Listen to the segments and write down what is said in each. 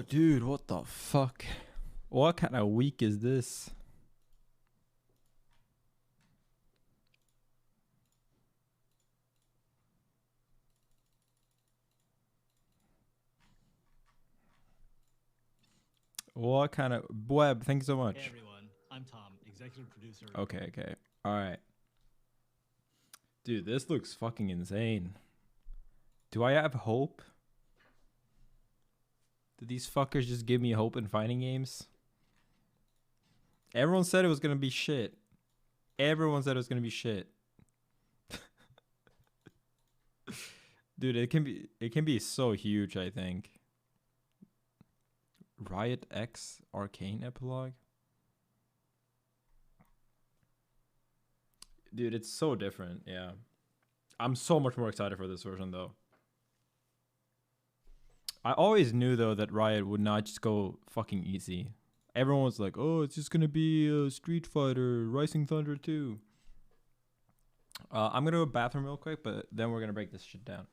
Dude, what the fuck? What kind of week is this? What kind of web? Thank you so much. Hey everyone, I'm Tom, executive producer. Okay. All right. Dude, this looks fucking insane. Do I have hope? Did these fuckers just give me hope in fighting games? Everyone said it was gonna be shit. Everyone said it was gonna be shit. Dude, it can be so huge, I think. Riot X Arcane Epilogue? Dude, it's so different, yeah. I'm so much more excited for this version though. I always knew though that Riot would not just go fucking easy. Everyone was like, "Oh, it's just gonna be a Street Fighter, Rising Thunder 2." I'm gonna go to the bathroom real quick, but then we're gonna break this shit down.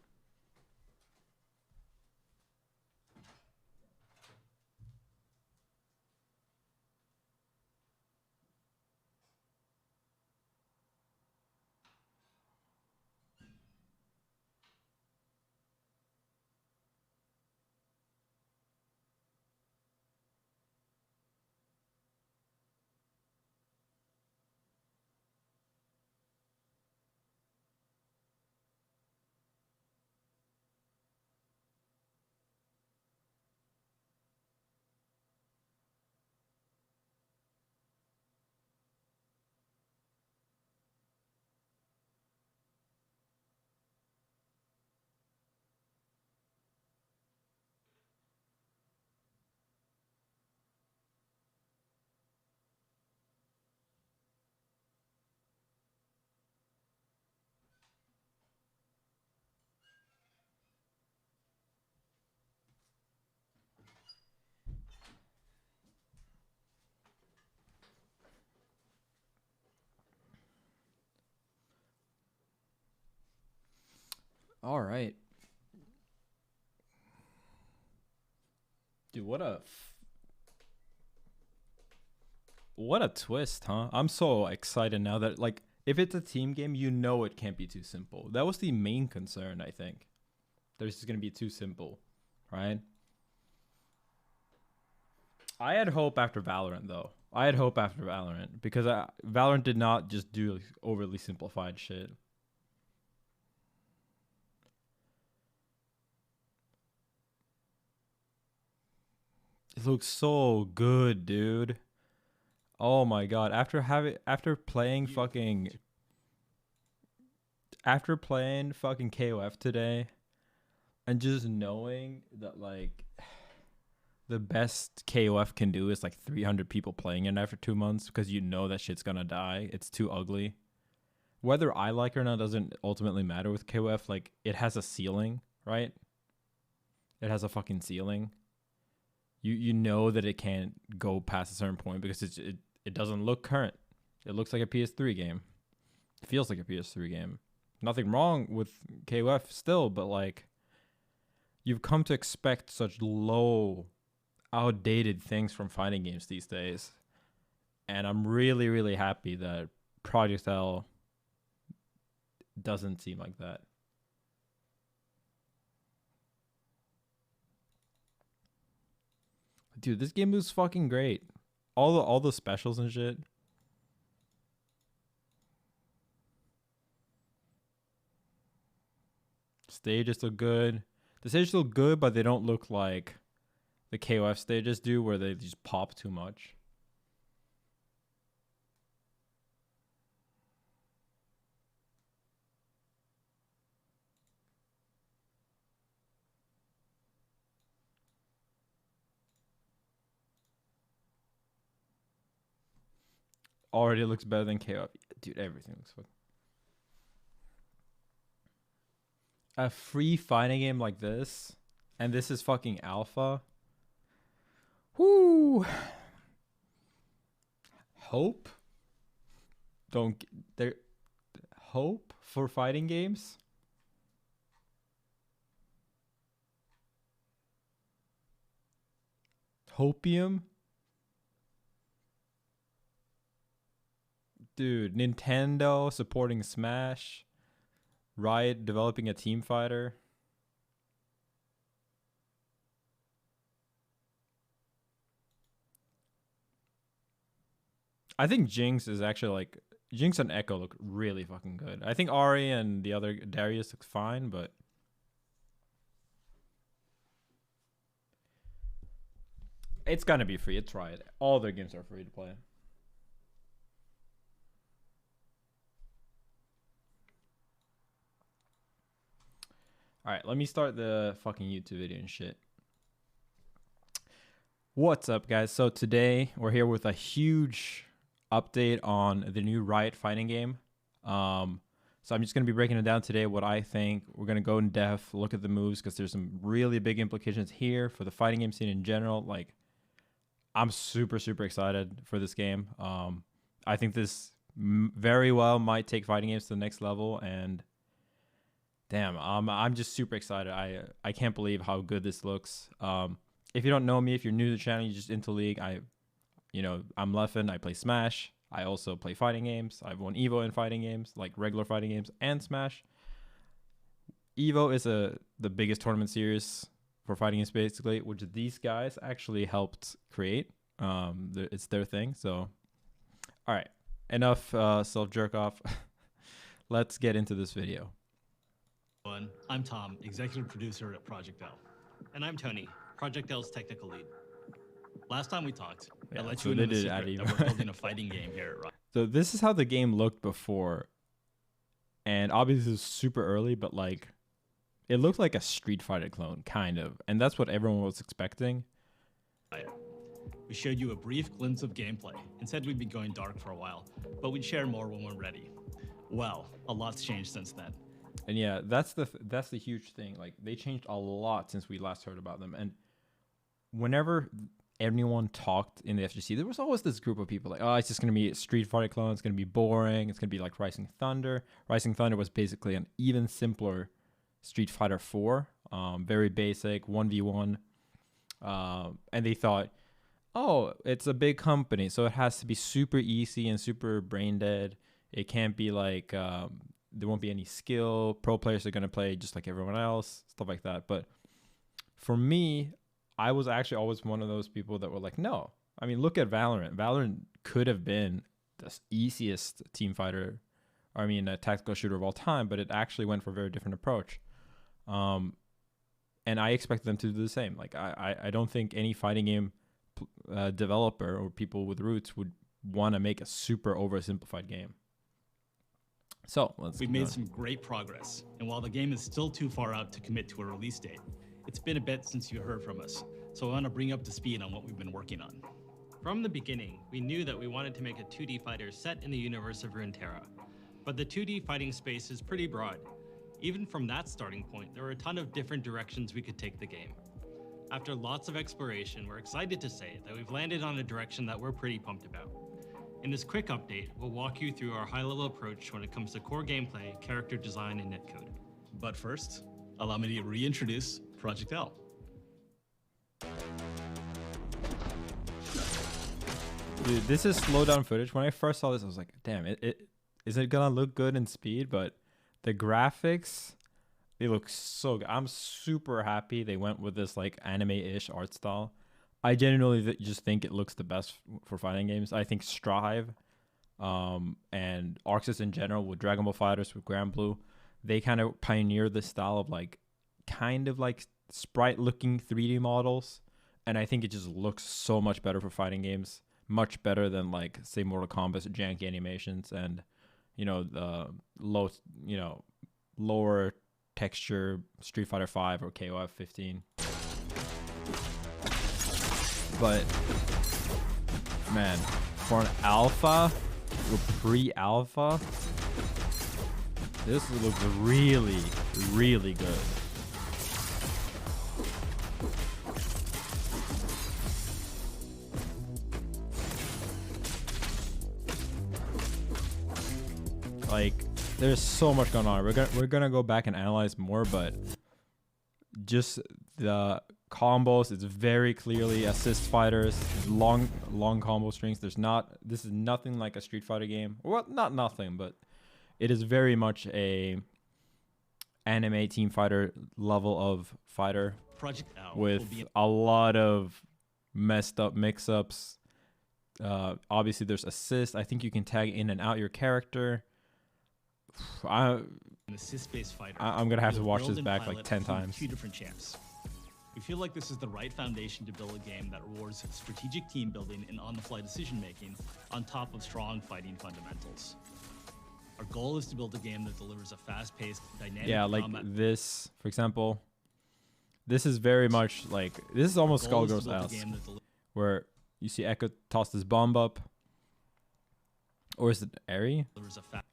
All right, dude. What a twist, huh? I'm so excited now that like if it's a team game, you know it can't be too simple. That was the main concern, I think. This is gonna be too simple, right? I had hope after Valorant though. I had hope after Valorant because Valorant did not just do like, overly simplified shit. It looks so good, dude. Oh my god! After playing fucking KOF today, and just knowing that like the best KOF can do is like 300 people playing it after 2 months because you know that shit's gonna die. It's too ugly. Whether I like it or not doesn't ultimately matter with KOF. Like it has a ceiling, right? It has a fucking ceiling. You know that it can't go past a certain point because it doesn't look current. It looks like a PS3 game. It feels like a PS3 game. Nothing wrong with KOF still, but like you've come to expect such low, outdated things from fighting games these days. And I'm really, really happy that Project L doesn't seem like that. Dude, this game was fucking great. All the specials and shit. Stages look good. The stages look good, but they don't look like the KOF stages do, where they just pop too much. Already looks better than KOF. Dude, everything looks fucking. A free fighting game like this, and this is fucking alpha. Whoo! Hope? Don't there hope for fighting games? Hopium? Dude, Nintendo supporting Smash. Riot developing a team fighter. I think Jinx is actually like Jinx and Echo look really fucking good. I think Ari and the other Darius looks fine, but it's gonna be free. It's Riot. All their games are free to play. All right, let me start the fucking YouTube video and shit. What's up, guys? So today we're here with a huge update on the new Riot fighting game. So I'm just going to be breaking it down today, what I think. We're going to go in depth, look at the moves, because there's some really big implications here for the fighting game scene in general. Like, I'm super, super excited for this game. I think this very well might take fighting games to the next level, and damn, I'm just super excited. I can't believe how good this looks. If you don't know me, if you're new to the channel, you're just into League, I'm Leffen. I play Smash. I also play fighting games. I've won Evo in fighting games, like regular fighting games and Smash. Evo is the biggest tournament series for fighting games, basically, which these guys actually helped create. It's their thing. So, all right, enough self jerk off. Let's get into this video. I'm Tom, executive producer at Project L. And I'm Tony, Project L's technical lead. Last time we talked, I let you into the secret that we're building a fighting game here at Riot. So this is how the game looked before. And obviously it's super early, but like it looked like a Street Fighter clone, kind of. And that's what everyone was expecting. We showed you a brief glimpse of gameplay and said we'd be going dark for a while, but we'd share more when we're ready. Well, a lot's changed since then. And yeah, that's the huge thing. Like they changed a lot since we last heard about them. And whenever anyone talked in the FGC, there was always this group of people like, oh, it's just going to be a Street Fighter clone. It's going to be boring. It's going to be like Rising Thunder. Rising Thunder was basically an even simpler Street Fighter 4. Very basic, 1v1. And they thought, oh, it's a big company, so it has to be super easy and super brain dead. It can't be like, there won't be any skill. Pro players are going to play just like everyone else, stuff like that. But for me, I was actually always one of those people that were like, no. I mean, look at Valorant. Valorant could have been the easiest team fighter, a tactical shooter of all time, but it actually went for a very different approach. And I expected them to do the same. Like, I don't think any fighting game developer or people with roots would want to make a super oversimplified game. So we've made some great progress, and while the game is still too far out to commit to a release date, it's been a bit since you heard from us, so I want to bring up to speed on what we've been working on. From the beginning, we knew that we wanted to make a 2D fighter set in the universe of Runeterra, but the 2D fighting space is pretty broad. Even from that starting point, there were a ton of different directions we could take the game. After lots of exploration, we're excited to say that we've landed on a direction that we're pretty pumped about. In this quick update, we'll walk you through our high-level approach when it comes to core gameplay, character design, and netcode. But first, allow me to reintroduce Project L. Dude, this is slow down footage. When I first saw this, I was like, damn, is it gonna look good in speed? But the graphics, they look so good. I'm super happy they went with this like anime-ish art style. I genuinely just think it looks the best for fighting games. I think Strive and Arxis in general with Dragon Ball FighterZ, with Grand Blue, they kind of pioneered this style of like kind of like sprite looking 3D models. And I think it just looks so much better for fighting games. Much better than like say Mortal Kombat's janky animations and the lower texture Street Fighter 5 or KOF 15. But man, for an alpha or pre-alpha, this looks really, really good. Like, there's so much going on. We're gonna go back and analyze more, but just the combos. It's very clearly assist fighters, long combo strings. This is nothing like a Street Fighter game. Well, not nothing, but it is very much a anime team fighter level of fighter with a lot of messed up mix-ups. Obviously there's assist. I think you can tag in and out your character. I'm gonna have to watch this back like 10 times. 2 different champs. We feel like this is the right foundation to build a game that rewards strategic team building and on-the-fly decision-making on top of strong fighting fundamentals. Our goal is to build a game that delivers a fast-paced, dynamic like this, for example. This is very much like, this is almost Skullgirls-esque, where you see Echo toss this bomb up. Or is it Ari?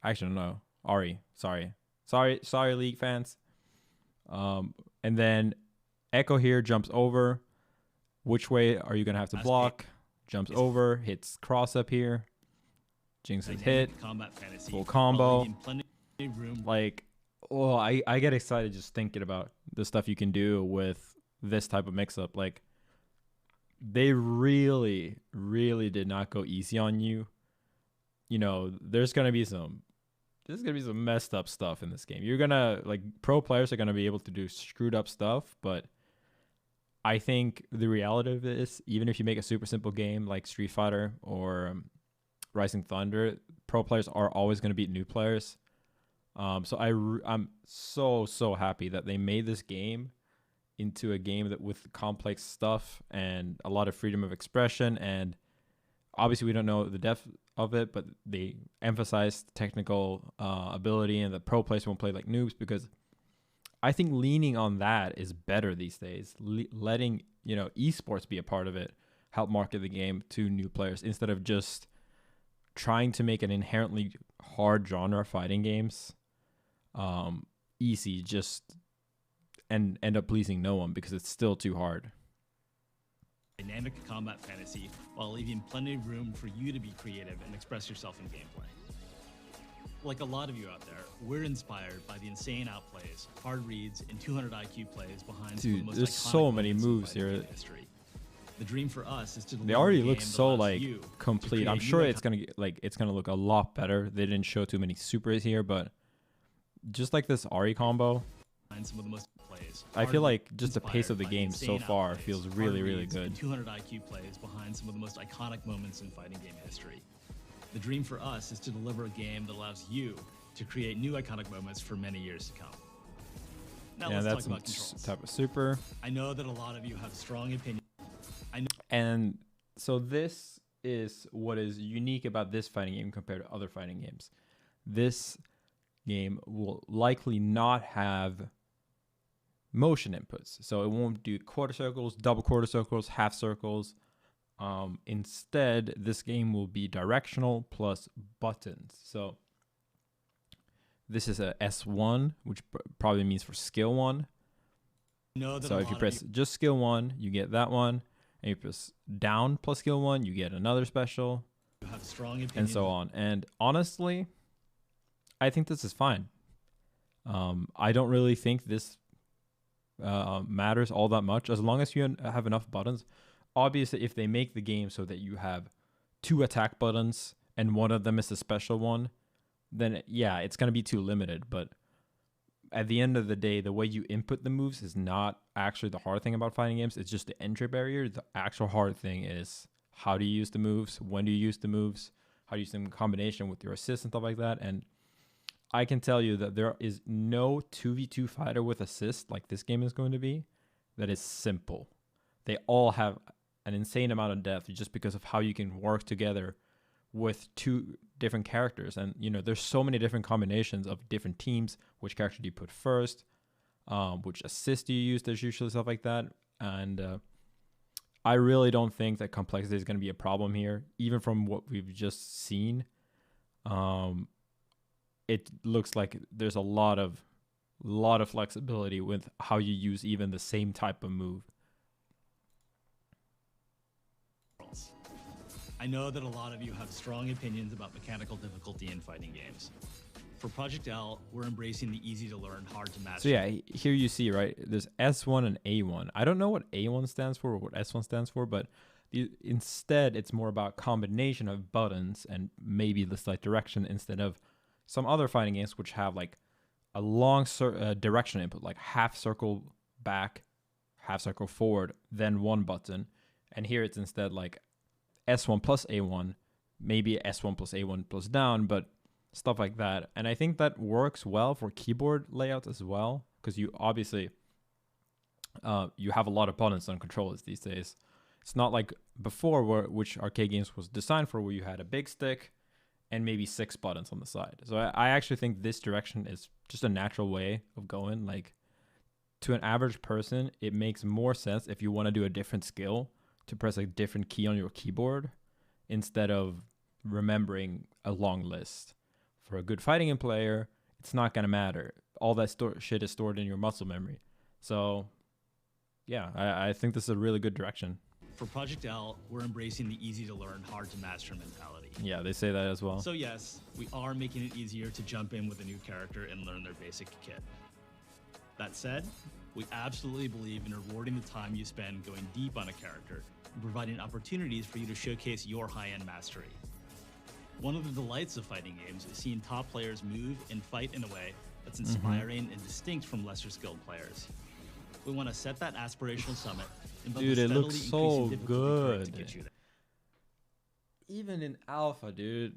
Actually, no. Ari. Sorry, League fans. And then Echo here jumps over. Which way are you going to have to block? Jumps over, hits cross up here. Jinx is hit. Full combo. Like, oh, I get excited just thinking about the stuff you can do with this type of mix-up. Like, they really, really did not go easy on you. You know, there's gonna be some messed up stuff in this game. You're gonna, like, pro players are gonna be able to do screwed up stuff, but I think the reality of it is, even if you make a super simple game like Street Fighter or Rising Thunder, pro players are always going to beat new players. So I'm so happy that they made this game into a game that with complex stuff and a lot of freedom of expression. And obviously we don't know the depth of it, but they emphasized technical ability, and the pro players won't play like noobs, because I think leaning on that is better these days. Letting, you know, esports be a part of it, help market the game to new players, instead of just trying to make an inherently hard genre of fighting games easy, just and end up pleasing no one because it's still too hard. Dynamic combat fantasy while leaving plenty of room for you to be creative and express yourself in gameplay. Like a lot of you out there, we're inspired by the insane outplays, hard reads, and 200 IQ plays behind some of the most there's iconic so many moments in moves fighting here. game history. The dream for us is to They already look so like complete. I'm sure it's gonna look a lot better. They didn't show too many supers here, but just like this Ari combo, some of the most plays. I feel like just the pace of the game so far feels really good. 200 IQ plays behind some of the most iconic moments in fighting game history. The dream for us is to deliver a game that allows you to create new iconic moments for many years to come. Now let's talk about controls. Type of super. I know that a lot of you have strong opinions. And so this is what is unique about this fighting game compared to other fighting games. This game will likely not have motion inputs. So it won't do quarter circles, double quarter circles, half circles. Instead, this game will be directional plus buttons. So this is a S1, which probably means for skill 1. So if you press just skill 1, you get that one. And you press down plus skill 1, you get another special. You have strong and so on. And honestly, I think this is fine. I don't really think this matters all that much, as long as you have enough buttons. Obviously, if they make the game so that you have 2 attack buttons and one of them is a special one, then yeah, it's going to be too limited. But at the end of the day, the way you input the moves is not actually the hard thing about fighting games. It's just the entry barrier. The actual hard thing is how do you use the moves? When do you use the moves? How do you use them in combination with your assist and stuff like that? And I can tell you that there is no 2v2 fighter with assist like this game is going to be that is simple. They all have an insane amount of depth just because of how you can work together with 2 different characters. And, you know, there's so many different combinations of different teams. Which character do you put first? Which assist do you use? There's usually stuff like that. And I really don't think that complexity is going to be a problem here, even from what we've just seen. It looks like there's a lot of flexibility with how you use even the same type of move. I know that a lot of you have strong opinions about mechanical difficulty in fighting games. For Project L, we're embracing the easy to learn, hard to master. So yeah, here you see, right, there's S1 and A1. I don't know what A1 stands for or what S1 stands for, but instead it's more about combination of buttons and maybe the slight direction instead of some other fighting games which have like a long direction input, like half circle back, half circle forward, then one button. And here it's instead like S1 plus A1, maybe S1 plus A1 plus down, but stuff like that. And I think that works well for keyboard layouts as well, because you obviously you have a lot of buttons on controllers these days. It's not like before, which arcade games was designed for, where you had a big stick and maybe 6 buttons on the side. So I actually think this direction is just a natural way of going. Like, to an average person, it makes more sense if you want to do a different skill to press a different key on your keyboard instead of remembering a long list. For a good fighting game player, it's not going to matter. All that shit is stored in your muscle memory. So, yeah, I think this is a really good direction. For Project L, we're embracing the easy to learn, hard to master mentality. Yeah, they say that as well. So yes, we are making it easier to jump in with a new character and learn their basic kit. That said, we absolutely believe in rewarding the time you spend going deep on a character and providing opportunities for you to showcase your high-end mastery. One of the delights of fighting games is seeing top players move and fight in a way that's inspiring and distinct from lesser skilled players. We want to set that aspirational summit and build dude, a it looks steadily so increasing difficulty curve to good. get you there. Even in alpha, dude.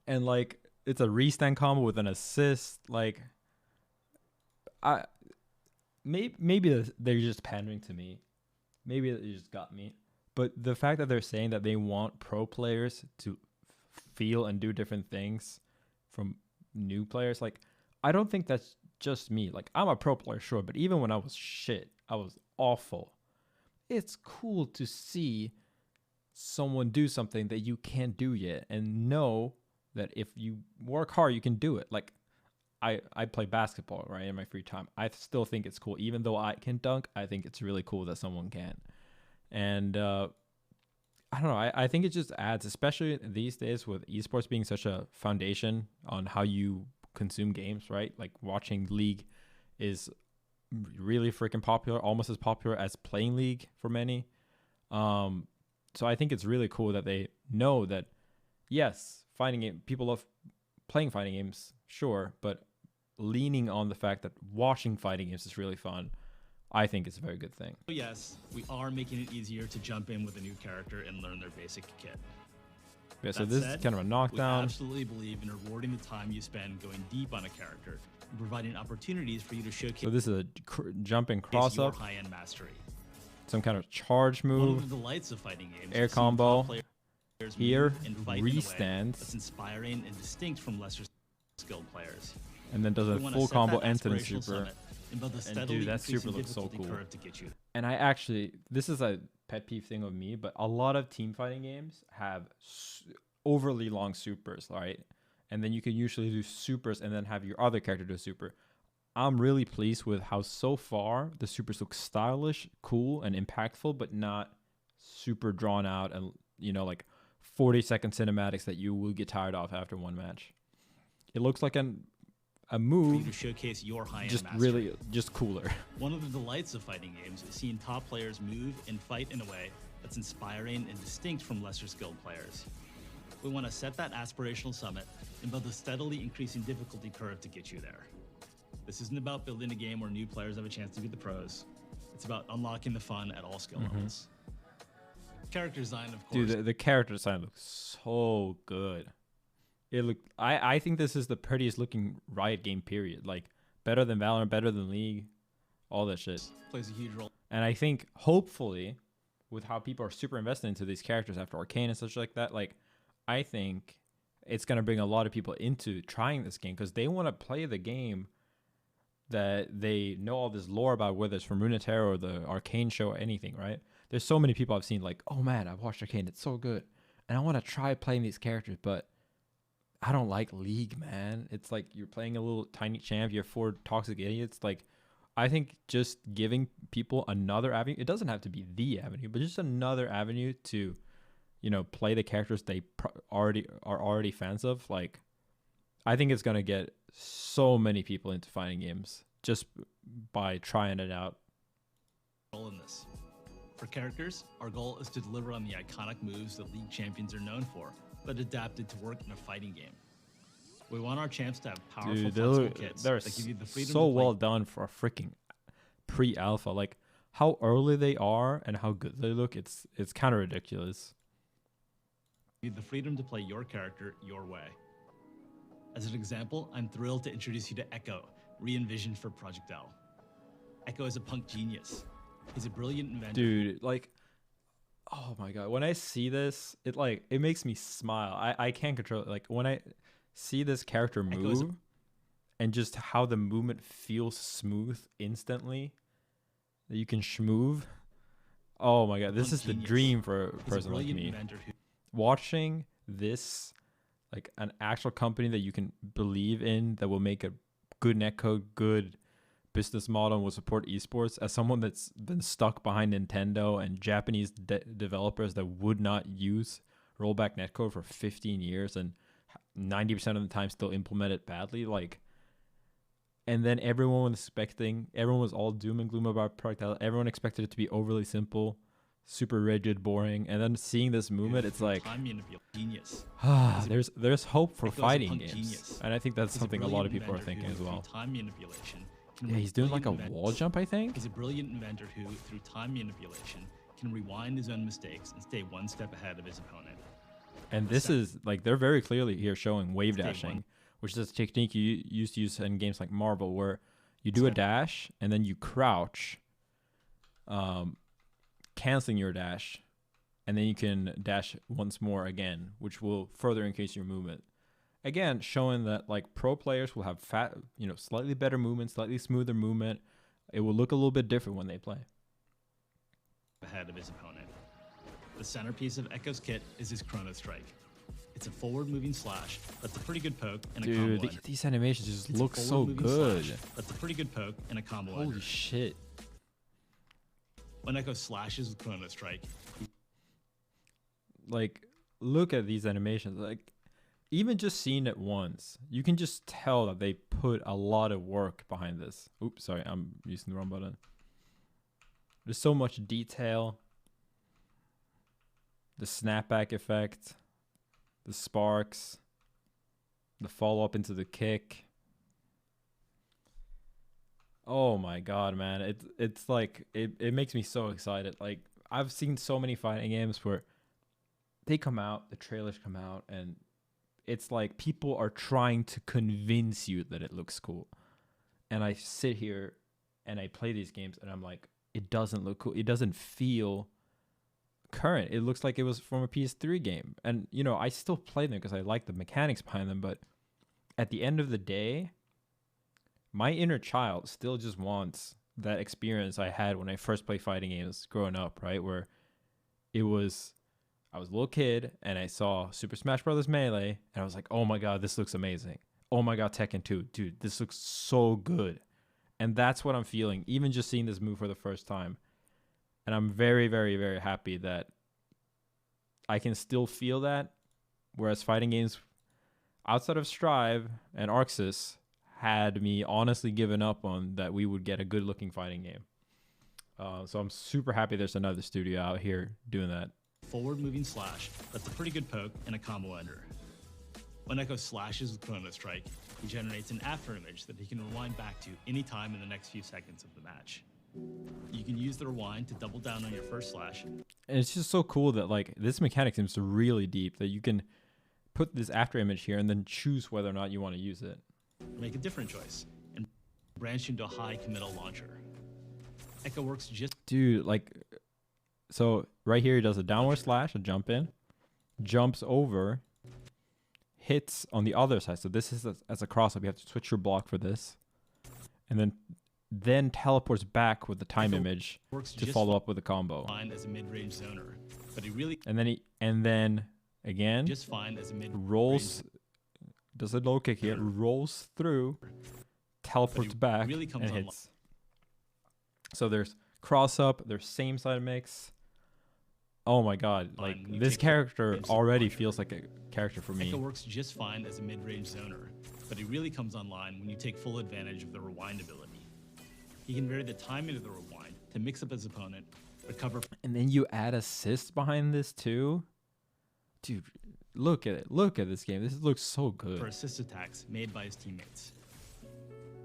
And like, it's a restand combo with an assist. Like, maybe they're just pandering to me. Maybe they just got me. But the fact that they're saying that they want pro players to feel and do different things from new players, like, I don't think that's just me. Like, I'm a pro player, sure, but even when I was shit, I was awful. It's cool to see someone do something that you can't do yet and know that if you work hard, you can do it. Like, I play basketball, right, in my free time. I still think it's cool. Even though I can dunk, I think it's really cool that someone can. And I don't know. I think it just adds, especially these days with esports being such a foundation on how you consume games, right? Like, watching League is really freaking popular, almost as popular as playing League for many. So I think it's really cool that they know that, yes, people love playing fighting games, sure, but leaning on the fact that watching fighting games is really fun, I think it's a very good thing. So yes, we are making it easier to jump in with a new character and learn their basic kit. Yeah, so this is kind of a knockdown. We absolutely believe in rewarding the time you spend going deep on a character and providing opportunities for you to showcase. So this is a jumping cross your up, high-end mastery. some kind of charge move, One of the delights of fighting games, air combo. Here, restands. That's restands, inspiring and distinct from lesser skilled players. and then does a We wanna full set combo that into the aspirational super. summit and build a And steadily dude, that super increasing looks so difficulty cool. curve to get you. And I actually, this is a pet peeve thing of me, but a lot of team fighting games have overly long supers, right? And then you can usually do supers and then have your other character do a super. I'm really pleased with how so far the supers look stylish, cool, and impactful, but not super drawn out and, like 40-second cinematics that you will get tired of after one match. It looks like a For you move, to showcase your high-end just mastery. really, just cooler. One of the delights of fighting games is seeing top players move and fight in a way that's inspiring and distinct from lesser skilled players. We want to set that aspirational summit and build a steadily increasing difficulty curve to get you there. This isn't about building a game where new players have a chance to be the pros. It's about unlocking the fun at all skill levels. Character design, of course. Dude, the character design looks so good. I think this is the prettiest looking Riot game, period. Like, better than Valorant, better than League, all that shit. Plays a huge role. And I think, hopefully, with how people are super invested into these characters after Arcane and such like that, like, I think it's going to bring a lot of people into trying this game because they want to play the game that they know all this lore about, whether it's from Runeterra or the Arcane show or anything, right? There's so many people I've seen like, oh man, I've watched Arcane, it's so good. And I want to try playing these characters, but I don't like League, man. It's like you're playing a little tiny champ, you have 4 toxic idiots. Like, I think just giving people another avenue, it doesn't have to be the avenue, but just another avenue to, play the characters they are already fans of. Like, I think it's gonna get so many people into fighting games just by trying it out. Goal in this. For characters, our goal is to deliver on the iconic moves that League champions are known for, but adapted to work in a fighting game. We want our champs to have powerful, Dude, flexible kits they're that give you the freedom so to play well done for a freaking pre-alpha. Like how early they are and how good they look, it's kind of ridiculous. the freedom to play your character your way. As an example, I'm thrilled to introduce you to Echo, re-envisioned for Project L. Echo is a punk genius. He's a brilliant inventor. Dude, like, oh my god, when I see this, it makes me smile. I can't control it. Like when I see this character move and just how the movement feels smooth instantly, that you can schmoove. Oh my god, this is the dream for a person like me. Watching this, like an actual company that you can believe in, that will make a good netcode, good business model, and will support esports, as someone that's been stuck behind Nintendo and Japanese developers that would not use rollback netcode for 15 years and 90% of the time still implement it badly, like, and then everyone was all doom and gloom about Project L. Everyone expected it to be overly simple, super rigid, boring, and then seeing this movement, it's like, there's hope for fighting games, and I think that's something a lot of people are thinking as well. Yeah, he's doing like a wall jump, I think. He's a brilliant inventor who, through time manipulation, can rewind his own mistakes and stay one step ahead of his opponent. And this is like, they're very clearly here showing wave dashing, which is a technique you used to use in games like Marvel, where you do a dash and then you crouch, canceling your dash, and then you can dash once more again, which will further increase your movement. Again, showing that like pro players will have slightly better movement, slightly smoother movement. It will look a little bit different when they play. Ahead of his opponent. The centerpiece of Echo's kit is his Chrono Strike. It's a forward-moving slash that's a pretty good poke and a combo. Dude, these animations just look so good. That's a pretty good poke and a combo. Holy shit. When Echo slashes with Chrono Strike, like, look at these animations. Like, even just seeing it once, you can just tell that they put a lot of work behind this. Oops, sorry, I'm using the wrong button. There's so much detail. The snapback effect, the sparks, the follow-up into the kick. Oh my god, man. It's like, it makes me so excited. Like, I've seen so many fighting games where they come out, the trailers come out, and it's like people are trying to convince you that it looks cool. And I sit here and I play these games and I'm like, it doesn't look cool. It doesn't feel current. It looks like it was from a PS3 game. And, I still play them because I like the mechanics behind them. But at the end of the day, my inner child still just wants that experience I had when I first played fighting games growing up, right? Where I was a little kid and I saw Super Smash Bros. Melee and I was like, oh my god, this looks amazing. Oh my god, Tekken 2. Dude, this looks so good. And that's what I'm feeling, even just seeing this move for the first time. And I'm very, very, very happy that I can still feel that, whereas fighting games outside of Strive and Arxis had me honestly given up on that we would get a good-looking fighting game. So I'm super happy there's another studio out here doing that. Forward-moving slash that's a pretty good poke and a combo ender. When Echo slashes with Chrono Strike, he generates an after image that he can rewind back to any time in the next few seconds of the match. You can use the rewind to double down on your first slash. And it's just so cool that like this mechanic seems really deep, that you can put this after image here and then choose whether or not you want to use it. Make a different choice and branch into a high committal launcher. Echo works just... Dude, like... So right here he does a downward slash, a jump in, jumps over, hits on the other side. So this is as a cross up. You have to switch your block for this, and then teleports back with the time image to follow up with a combo. Fine as a mid-range zoner, but he really and then again just fine as a rolls. Does a low kick here, rolls through, teleports back, really and hits. So there's cross up, there's same side mix. Oh my god, Fine, like when you this take character games already like feels like a character for me. Echo works just fine as a mid-range zoner, but he really comes online when you take full advantage of the rewind ability. He can vary the timing of the rewind to mix up his opponent, recover And then you add assists behind this too. Dude, look at it. Look at this game. This looks so for good. assist attacks made by his teammates.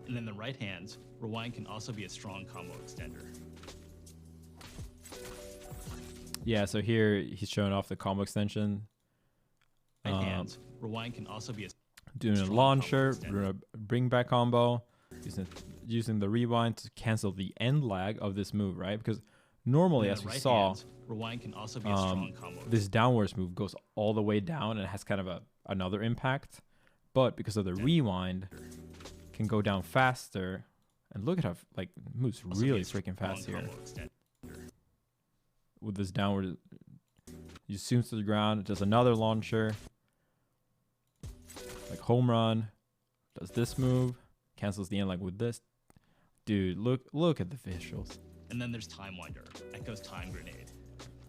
And in the right hands, rewind can also be a strong combo extender. Yeah, so here he's showing off the combo extension. Right hands, rewind can also be a Doing a strong launcher, combo extender. bring back combo, using the rewind to cancel the end lag of this move, right? Because normally, In as the we right saw, hands, rewind can also be a strong combo. this downwards move goes all the way down and has kind of another impact. But because of the rewind, can go down faster. And look at how like moves Also be really a freaking strong fast here. combo extender. With this downward, you zooms to the ground, does another launcher, like home run, does this move, cancels the end like with this. Dude, look at the visuals. And then there's Time Winder, Echo's time grenade.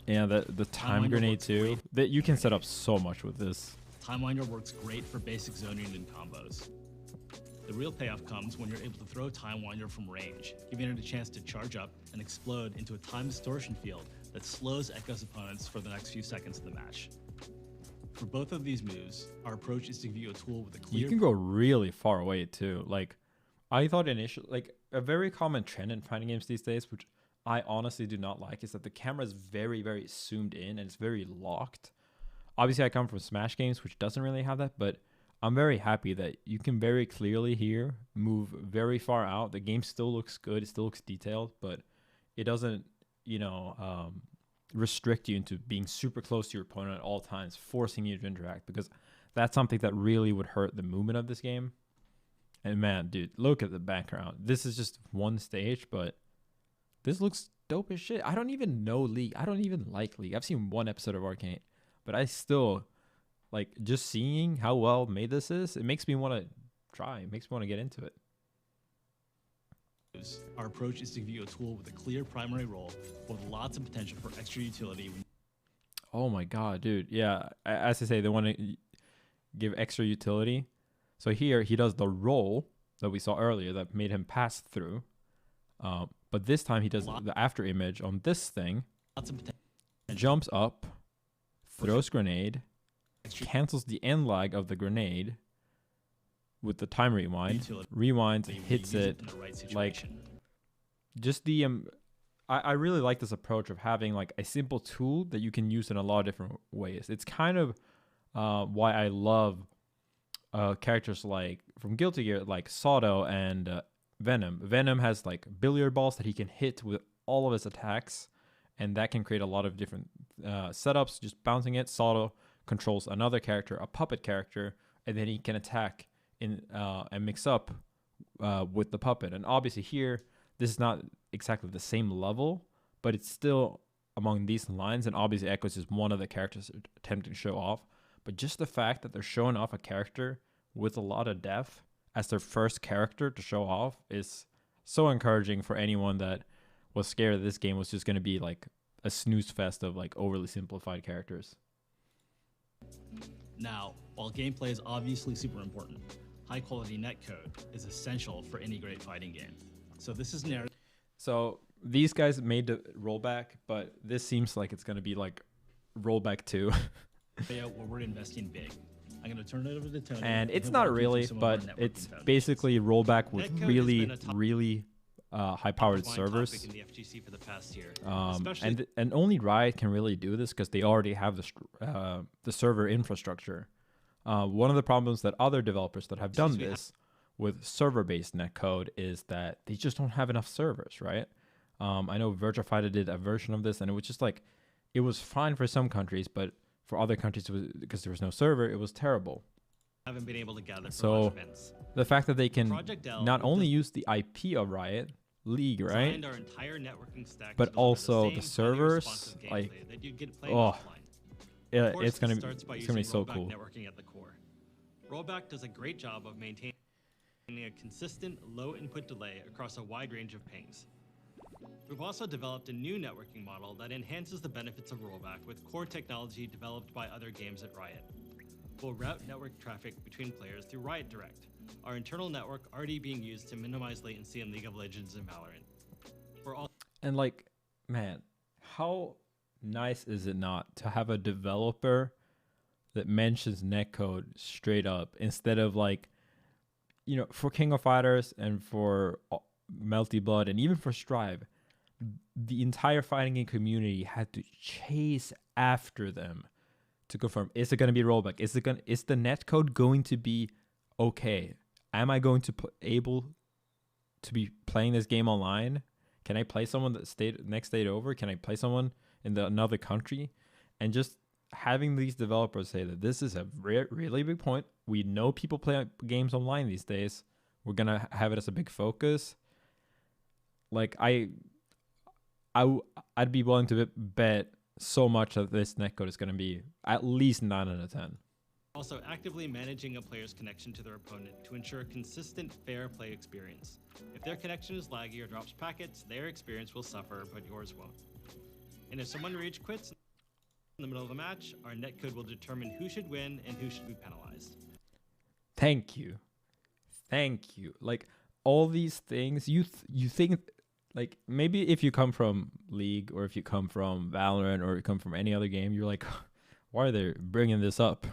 Yeah, the time Winder grenade works too. great. That you can set up so much with this. Time Winder works great for basic zoning and combos. The real payoff comes when you're able to throw Time Winder from range, giving it a chance to charge up and explode into a time distortion field that slows Echo's opponents for the next few seconds of the match. For both of these moves, our approach is to give you a tool with a clear You can go really far away too. Like, I thought initially, like a very common trend in fighting games these days, which I honestly do not like, is that the camera is very, very zoomed in and it's very locked. Obviously, I come from Smash games, which doesn't really have that, but I'm very happy that you can very clearly here move very far out. The game still looks good. It still looks detailed, but it doesn't, restrict you into being super close to your opponent at all times, forcing you to interact, because that's something that really would hurt the movement of this game. And man, dude, look at the background. This is just one stage, but this looks dope as shit. I don't even know League. I don't even like League. I've seen one episode of Arcane, but I still like just seeing how well made this is. It makes me want to try. It makes me want to get into it. Our approach is to give you a tool with a clear primary role with lots of potential for extra utility. Oh my god, dude. Yeah, as I say, they want to give extra utility. So here he does the roll that we saw earlier that made him pass through. But this time he does the after image on this thing. Lots of potential. Jumps up, throws grenade, cancels the end lag of the grenade with the time rewind, rewinds, hits it, in the right like situation. just the I really like this approach of having like a simple tool that you can use in a lot of different ways. It's kind of why I love characters like from Guilty Gear, like Sato and Venom. Venom has like billiard balls that he can hit with all of his attacks, and that can create a lot of different setups, just bouncing it. Sato controls another character, a puppet character, and then he can attack in and mix up with the puppet. And obviously here, this is not exactly the same level, but it's still among these lines. And obviously Echoes is one of the characters attempting to show off. But just the fact that they're showing off a character with a lot of depth as their first character to show off is so encouraging for anyone that was scared that this game was just going to be like a snooze fest of like overly simplified characters. Now, while gameplay is obviously super important, high quality netcode is essential for any great fighting game. So this is narrative. So these guys made the rollback, but this seems like it's going to be like rollback 2. Where we're investing big. I'm going to turn it over to Tony. And it's he'll not walk you through really, some of our but networking it's foundations. basically rollback with Netcode has really, been a top- really high-powered Fine servers. topic in the FGC for the past year, especially And only Riot can really do this because they already have the server infrastructure. One of the problems that other developers that have done this with server-based netcode is that they just don't have enough servers, right? I know Virtua Fighter did a version of this, and it was just like, it was fine for some countries, but for other countries, because there was no server, it was terrible. haven't been able to gather for So large events. the fact that they can Project Dell not with only the- use the IP of Riot, League, right? Designed our entire networking stack But to deliver also the same highly servers, responsive like, gameplay that you'd get playing oh, offline. Yeah, Of course, it's gonna it starts by be so using rollback cool. networking at the core. Rollback does a great job of maintaining a consistent low input delay across a wide range of pings. We've also developed a new networking model that enhances the benefits of rollback with core technology developed by other games at Riot. We'll route network traffic between players through Riot Direct, our internal network already being used to minimize latency in League of Legends and Valorant. And like, man, how nice is it not to have a developer that mentions netcode straight up instead of like, you know, for King of Fighters and for Melty Blood and even for Strive, the entire fighting game community had to chase after them to confirm, is it going to be rollback? Is the netcode going to be okay? Am I going to able to be playing this game online? Can I play someone that stayed next state over? Can I play someone in another country? And just having these developers say that this is a really big point. We know people play games online these days. We're going to have it as a big focus. Like I'd be willing to bet so much that this netcode is going to be at least 9 out of 10. Also actively managing a player's connection to their opponent to ensure a consistent, fair play experience. If their connection is laggy or drops packets, their experience will suffer, but yours won't. And if someone rage quits in the middle of the match, our netcode will determine who should win and who should be penalized. Thank you. Like all these things, you think, like maybe if you come from League or if you come from Valorant or you come from any other game, you're like, why are they bringing this up?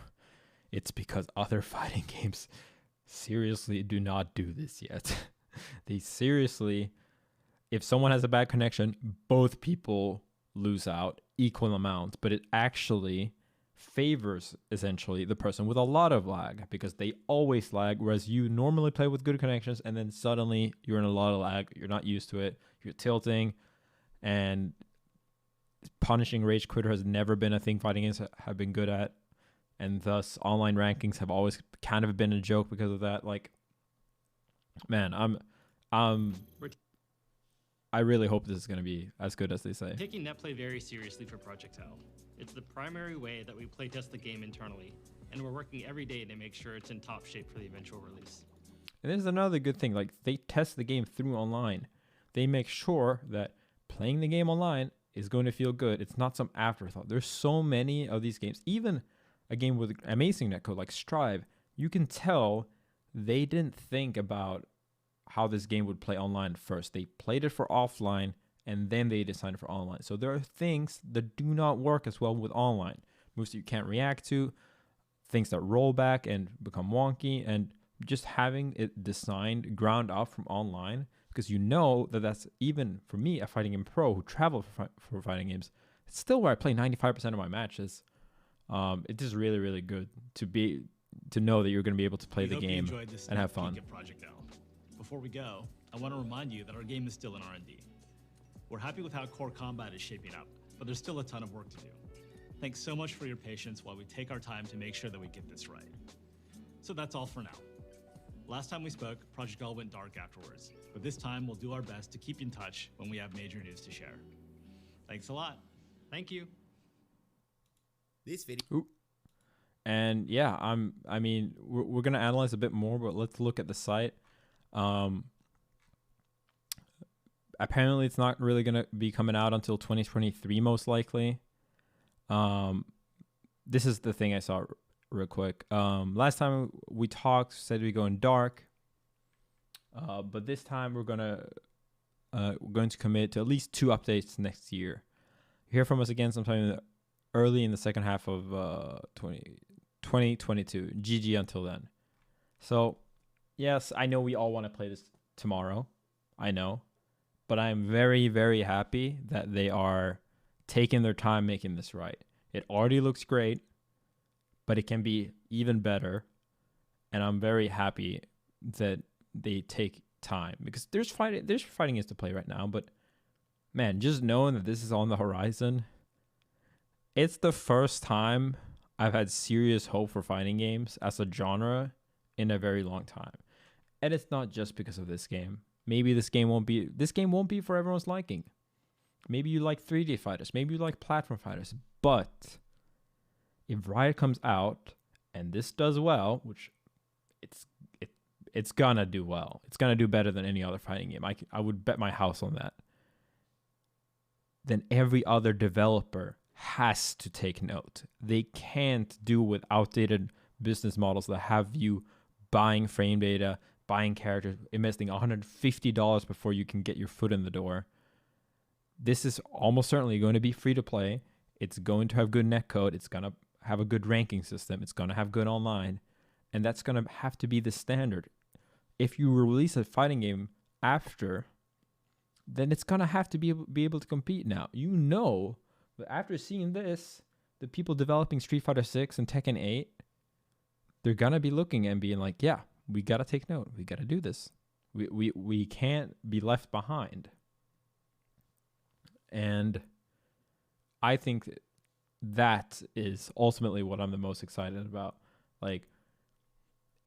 It's because other fighting games seriously do not do this yet. They seriously, if someone has a bad connection, both people lose out equal amounts, but it actually favors essentially the person with a lot of lag because they always lag, whereas you normally play with good connections and then suddenly you're in a lot of lag, you're not used to it, you're tilting, and punishing rage quitter has never been a thing fighting games have been good at, and thus online rankings have always kind of been a joke because of that. Like, man, I really hope this is going to be as good as they say. Taking net play very seriously for Project Hell. It's the primary way that we playtest the game internally, and we're working every day to make sure it's in top shape for the eventual release. And this is another good thing. Like, they test the game through online. They make sure that playing the game online is going to feel good. It's not some afterthought. There's so many of these games. Even a game with amazing netcode like Strive, you can tell they didn't think about how this game would play online first. They played it for offline, and then they designed it for online. So there are things that do not work as well with online. Moves that you can't react to, things that roll back and become wonky, and just having it designed ground up from online, because you know that that's, even for me, a fighting game pro who travel for fighting games, it's still where I play 95% of my matches. It is really, really good to know that you're going to be able to play the game and have fun. Before we go, I want to remind you that our game is still in R&D. We're happy with how core combat is shaping up, but there's still a ton of work to do. Thanks so much for your patience while we take our time to make sure that we get this right. So that's all for now. Last time we spoke, Project All went dark afterwards, but this time we'll do our best to keep in touch when we have major news to share. Thanks a lot. Thank you. This video. Ooh. And yeah, I mean, we're gonna analyze a bit more, but let's look at the site. Apparently it's not really going to be coming out until 2023, most likely. This is the thing I saw real quick. Last time we talked, said we're going dark. But this time we're going to commit to at least 2 updates next year. Hear from us again sometime early in the second half of 2022. GG until then. So, yes, I know we all want to play this tomorrow. I know. But I'm very, very happy that they are taking their time making this right. It already looks great, but it can be even better. And I'm very happy that they take time, because there's fighting games to play right now. But man, just knowing that this is on the horizon, it's the first time I've had serious hope for fighting games as a genre in a very long time. And it's not just because of this game. Maybe this game won't be for everyone's liking. Maybe you like 3D fighters. Maybe you like platform fighters. But if Riot comes out and this does well, which it's gonna do well. It's gonna do better than any other fighting game. I would bet my house on that. then every other developer has to take note. They can't do with outdated business models that have you buying frame data, buying characters, investing $150 before you can get your foot in the door. This is almost certainly going to be free to play. It's going to have good netcode. It's going to have a good ranking system. It's going to have good online. And that's going to have to be the standard. If you release a fighting game after, then it's going to have to be able to compete now. You know, but after seeing this, the people developing Street Fighter 6 and Tekken 8, they're going to be looking and being like, yeah, we got to take note. We got to do this. We can't be left behind. And I think that is ultimately what I'm the most excited about. Like,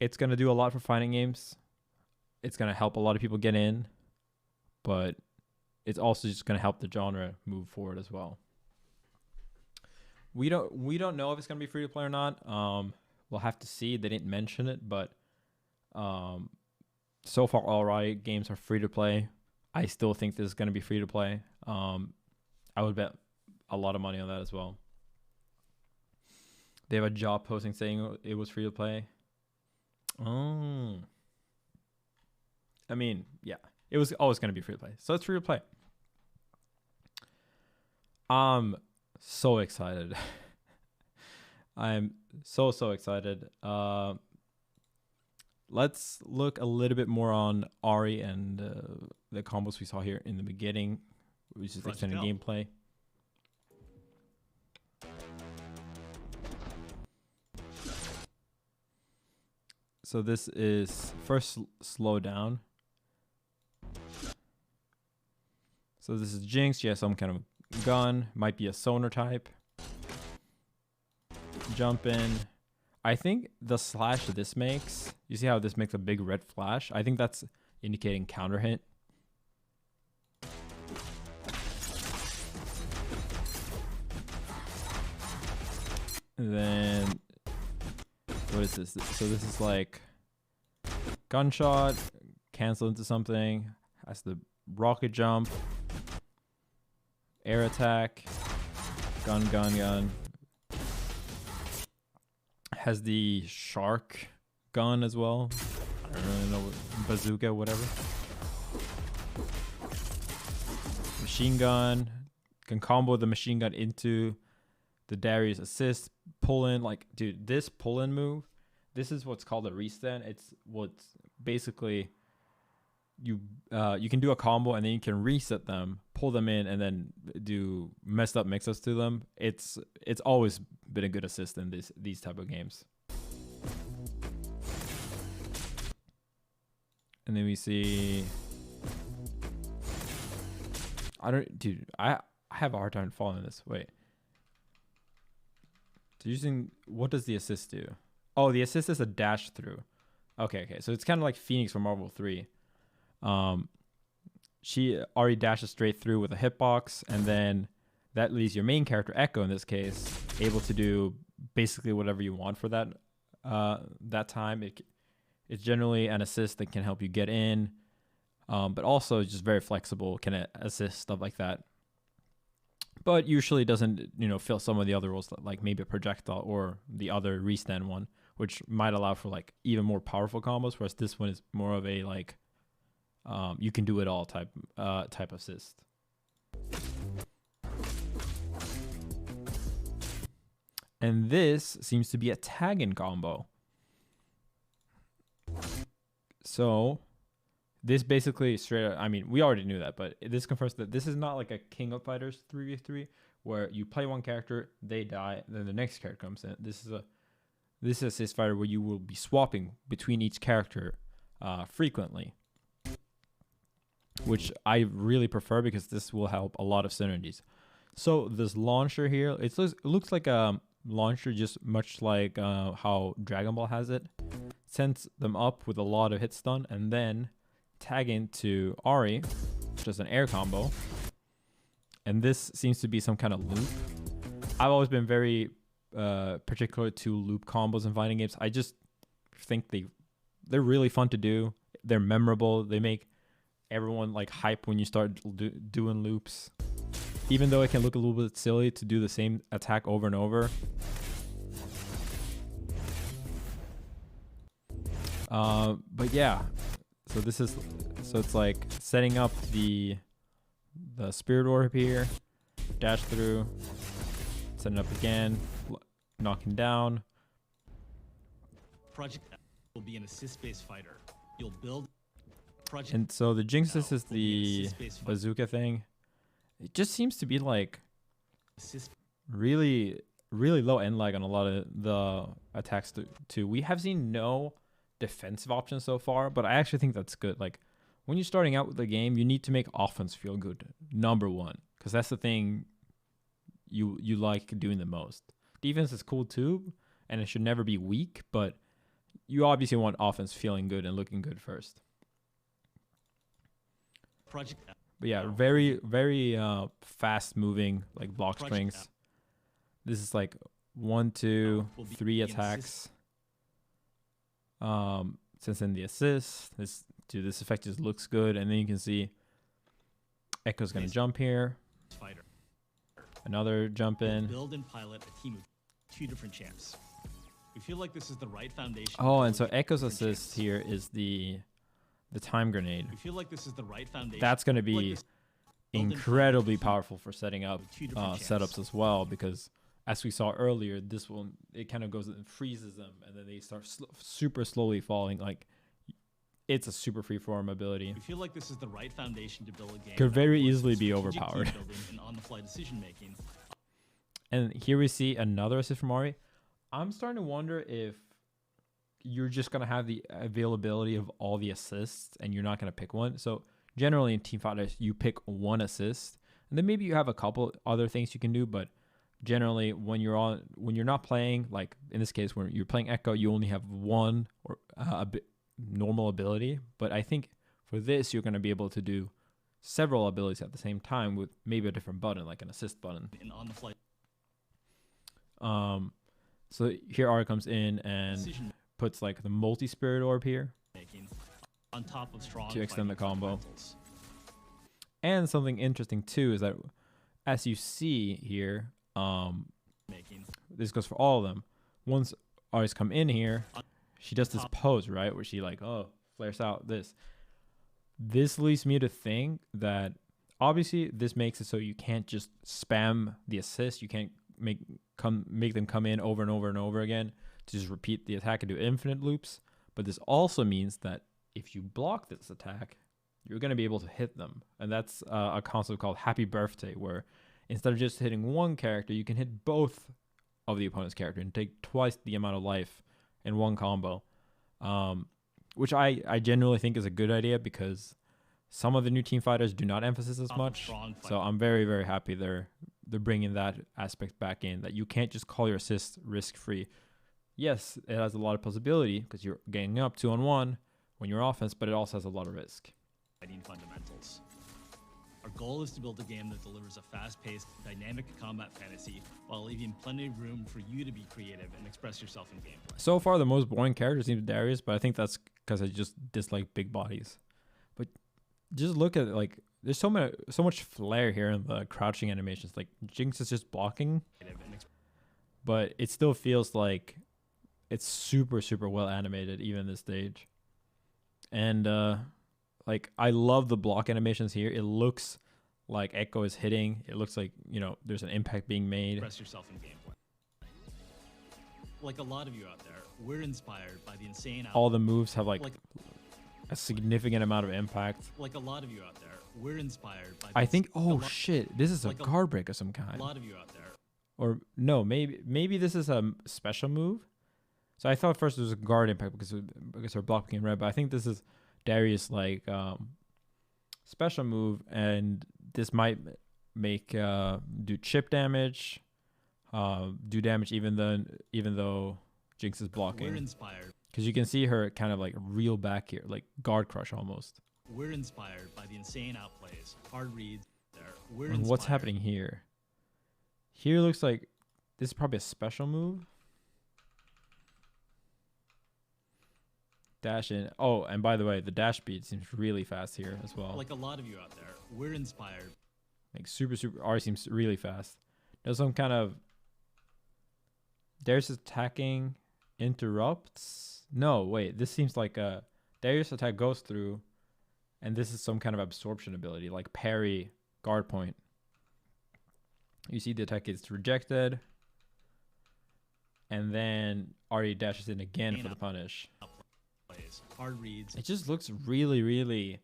it's going to do a lot for fighting games. It's going to help a lot of people get in, but it's also just going to help the genre move forward as well. We don't know if it's going to be free to play or not. We'll have to see. They didn't mention it, but so far all Riot games are free to play. I still think this is going to be free to play. I would bet a lot of money on that as well. They have a job posting saying it was free to play. Oh. I mean, yeah. It was always going to be free to play. So it's free to play. I'm so excited. I'm so excited. Let's look a little bit more on Ari and the combos we saw here in the beginning, which is extended gameplay. So this is first slow down. So this is Jinx. She has some kind of gun. Might be a sonar type. Jump in. I think the slash this makes, you see how this makes a big red flash? I think that's indicating counter hit. And then, what is this? So this is like gunshot, cancel into something, has the rocket jump, air attack, gun. Has the shark gun as well. I don't really know, bazooka, whatever. Machine gun. Can combo the machine gun into the Darius assist. Pull in, like, dude, this pull in move, this is what's called a restand. It's what's basically you can do a combo and then you can reset them, pull them in, and then do messed up mix-ups to them. It's always been a good assist in these type of games. And then we see, I have a hard time following this. Wait. So using, what does the assist do? Oh, the assist is a dash through. Okay. So it's kind of like Phoenix from Marvel 3. She already dashes straight through with a hitbox, and then that leaves your main character, Echo in this case, able to do basically whatever you want for that time. It's generally an assist that can help you get in, but also just very flexible, can assist stuff like that. But usually doesn't, fill some of the other roles, like maybe a projectile or the other restand one, which might allow for like even more powerful combos. Whereas this one is more of a like, you can do it all type assist. And this seems to be a tag-in combo. So this basically straight up, I mean, we already knew that, but this confirms that this is not like a King of Fighters 3v3 where you play one character, they die, then the next character comes in. This is a assist fighter where you will be swapping between each character frequently, which I really prefer because this will help a lot of synergies. So this launcher here, it looks like a launcher, just much like how Dragon Ball has it. Sends them up with a lot of hit stun, and then tag into Ari, which is an air combo. And this seems to be some kind of loop. I've always been very particular to loop combos in fighting games. I just think they're really fun to do. They're memorable. They make everyone like hype when you start doing loops. even though it can look a little bit silly to do the same attack over and over. But yeah, so it's like setting up the Spirit Orb here, dash through, setting up again, knocking down. Project will be an assist-based fighter. You'll build project. And so the Jinx assist is the bazooka thing. It just seems to be like really low end lag on a lot of the attacks too. We have seen no defensive options so far, but I actually think that's good. Like when you're starting out with the game, you need to make offense feel good, number one, because that's the thing you like doing the most. Defense is cool too, and it should never be weak, but you obviously want offense feeling good and looking good first. But yeah, very fast moving like block strings. This is like 1, 2, 3 attacks. Since in the assist, this effect just looks good, and then you can see Echo's gonna jump here. Another jump in. Build and pilot a team of 2 different champs. We feel like this is the right foundation. Oh, and so Echo's assist here is the time grenade. We feel like this is the right foundation. That's gonna be incredibly powerful for setting up setups as well, because as we saw earlier, this one, it kind of goes and freezes them, and then they start super slowly falling. Like, it's a super freeform ability. We feel like this is the right foundation to build a game. Could very easily be overpowered. And on-the-fly decision making. And here we see another assist from Ari. I'm starting to wonder if you're just going to have the availability of all the assists, and you're not going to pick one. So generally in teamfights, you pick one assist, and then maybe you have a couple other things you can do, but generally when you're not playing, like in this case when you're playing Echo, you only have one or normal ability. But I think for this you're going to be able to do several abilities at the same time with maybe a different button, like an assist button. And on the fly. So here Ari comes in and puts like the multi-spirit orb here on top of strong to extend the combo. And something interesting too is that as you see here, this goes for all of them. Once Ari's come in here, she does this pose, right, where she like flares out this. This leads me to think that obviously this makes it so you can't just spam the assist. You can't make them come in over and over and over again to just repeat the attack and do infinite loops. But this also means that if you block this attack, you're going to be able to hit them. And that's a concept called Happy Birthday, where instead of just hitting one character, you can hit both of the opponent's character and take twice the amount of life in one combo, which I genuinely think is a good idea, because some of the new team fighters do not emphasize as much. So I'm very, very happy they're bringing that aspect back in, that you can't just call your assist risk-free. Yes, it has a lot of possibility because you're ganging up 2-on-1 when you're offense, but it also has a lot of risk. Fundamentals. Our goal is to build a game that delivers a fast-paced, dynamic combat fantasy while leaving plenty of room for you to be creative and express yourself in gameplay. So far, the most boring character seems Darius, but I think that's because I just dislike big bodies. But just look at it, like, there's so much flair here in the crouching animations. Like, Jinx is just blocking, but it still feels like it's super, super well animated, even this stage. And like, I love the block animations here. It looks like Echo is hitting. It looks like, you know, there's an impact being made. Express yourself in gameplay. Like a lot of you out there, we're inspired by the insane. All the moves have like a significant amount of impact. Like a lot of you out there, we're inspired by. I think. Oh shit! This is a guard break of some kind. A lot of you out there. Or no, maybe this is a special move. So I thought at first it was a guard impact because her block became red, but I think this is Darius like special move, and this might make do chip damage, do damage even though Jinx is blocking. We're inspired because you can see her kind of like reel back here, like guard crush almost. We're inspired by the insane outplays, hard reads. And what's happening here? Here looks like this is probably a special move. Dash in. Oh, and by the way, the dash speed seems really fast here as well. Like a lot of you out there, we're inspired. Like super Ari seems really fast. There's some kind of Darius attacking interrupts. No, wait. This seems like a Darius attack goes through, and this is some kind of absorption ability, like parry guard point. You see the attack is rejected, and then Ari dashes in again for the punish. Hard reads. It just looks really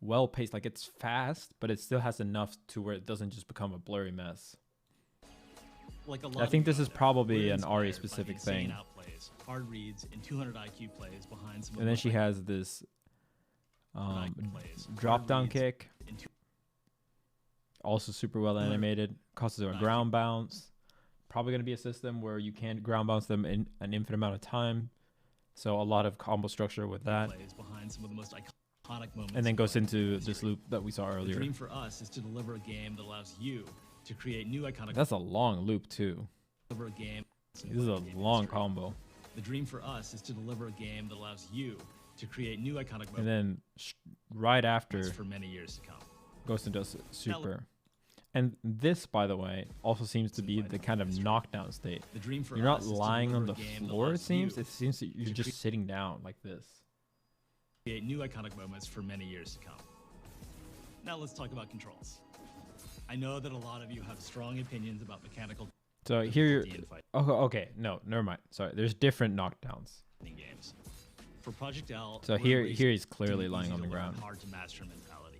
well paced. Like it's fast, but it still has enough to where it doesn't just become a blurry mess. Like a lot I think this is probably we're an Ari inspired by specific the insane thing. outplays, hard reads, and 200 IQ plays behind some of And the then most she has this iconic plays, drop hard down reads, kick, and also super well animated, causes a ground bounce. Probably going to be a system where you can't ground bounce them in an infinite amount of time. So a lot of combo structure with that. plays behind some of the most iconic moments. And then in goes fighting into history. this loop that we saw The earlier. dream for us is to deliver a game that allows you to create new iconic. That's a long loop too. Deliver a game. This is a long combo. The dream for us is to deliver a game that allows you to create new iconic moments And then right after for many years to come. goes into super. And this, by the way, also seems to be the kind of knockdown state. The dream for You're not us is to lying on the deliver a game that floor, it allows seems. you It seems that you're to just sitting down like this. create new iconic moments for many years to come. Now let's talk about controls. I know that a lot of you have strong opinions about mechanical So here you're... difficulty in Oh, okay. No, never mind. Sorry. There's different knockdowns. fighting games. For Project L, So we're here embracing he's clearly an lying on the easy-to-learn, ground. hard to master mentality.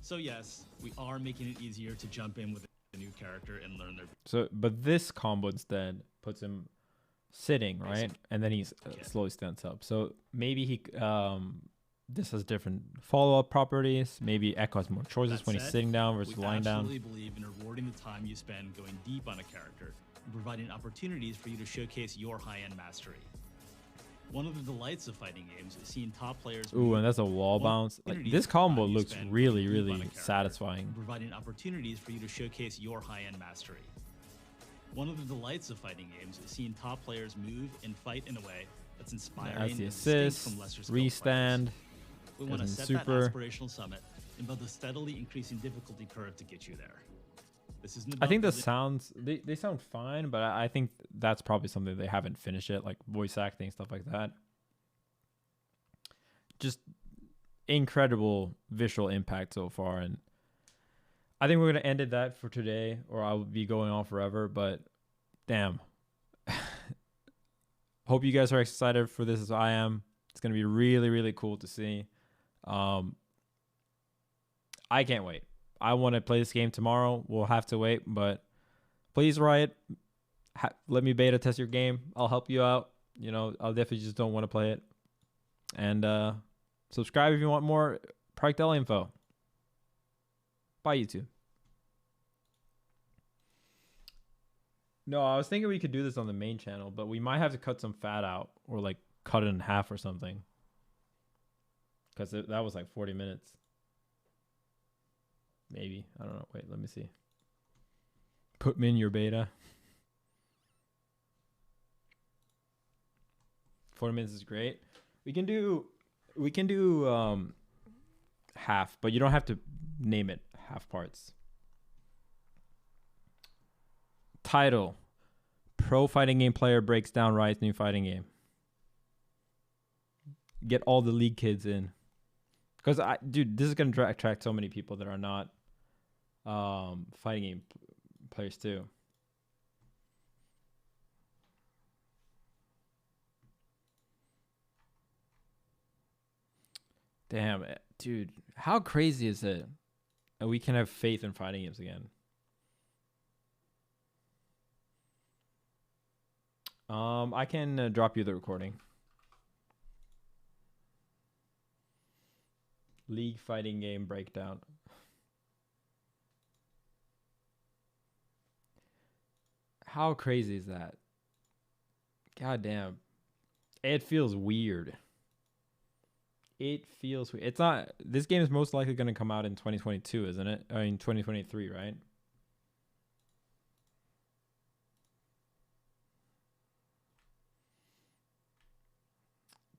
So yes, we are making it easier to jump in with a new character and learn their So, but this combo instead puts him sitting, right? Basic. And then he's Okay. slowly stands up. So maybe he this has different follow-up properties. Maybe Echo has more choices That when he's said, sitting down versus we lying down. absolutely believe in rewarding the time you spend going deep on a character and providing opportunities for you to showcase your high-end mastery. One of the delights of fighting games is seeing top players Ooh, and that's a wall One bounce. Like opportunity this to combo time you looks spend really, going deep on a really character. satisfying. providing opportunities for you to showcase your high-end mastery. One of the delights of fighting games is seeing top players move and fight in a way that's inspiring That's the and distinct assist, from lesser skilled players. restand. We want to Doesn't set super. that aspirational summit and build a steadily increasing difficulty curve to get you there. This isn't I about think the building- sounds they sound fine, but I think that's probably something they haven't finished yet, like voice acting stuff like that. Just incredible visual impact so far, and I think we're gonna end it that for today, or I will be going on forever. But damn, hope you guys are excited for this as I am. It's gonna be really cool to see. I can't wait. I want to play this game tomorrow. We'll have to wait, but please, Riot, let me beta test your game. I'll help you out. You know, I'll definitely just don't want to play it. And subscribe if you want more Project L info. Bye, YouTube. No, I was thinking we could do this on the main channel, but we might have to cut some fat out or like cut it in half or something. Because that was like 40 minutes. Maybe. I don't know. Wait, let me see. Put me in your beta. 40 minutes is great. We can do half, but you don't have to name it half parts. Title: Pro fighting game player breaks down Riot's new fighting game. Get all the league kids in. Because dude, this is gonna attract so many people that are not fighting game players too. Damn, dude, how crazy is it that we can have faith in fighting games again? I can drop you the recording. League fighting game breakdown. How crazy is that? God damn. It feels weird. It feels weird. It's not. This game is most likely going to come out in 2022, isn't it? I mean, 2023, right?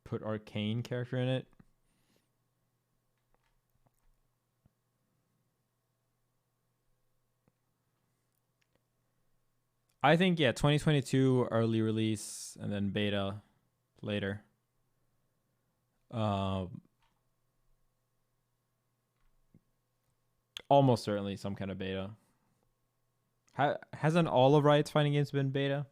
Put Arcane character in it. I think, yeah, 2022 early release and then beta later. Almost certainly some kind of beta. Hasn't all of Riot's fighting games been beta?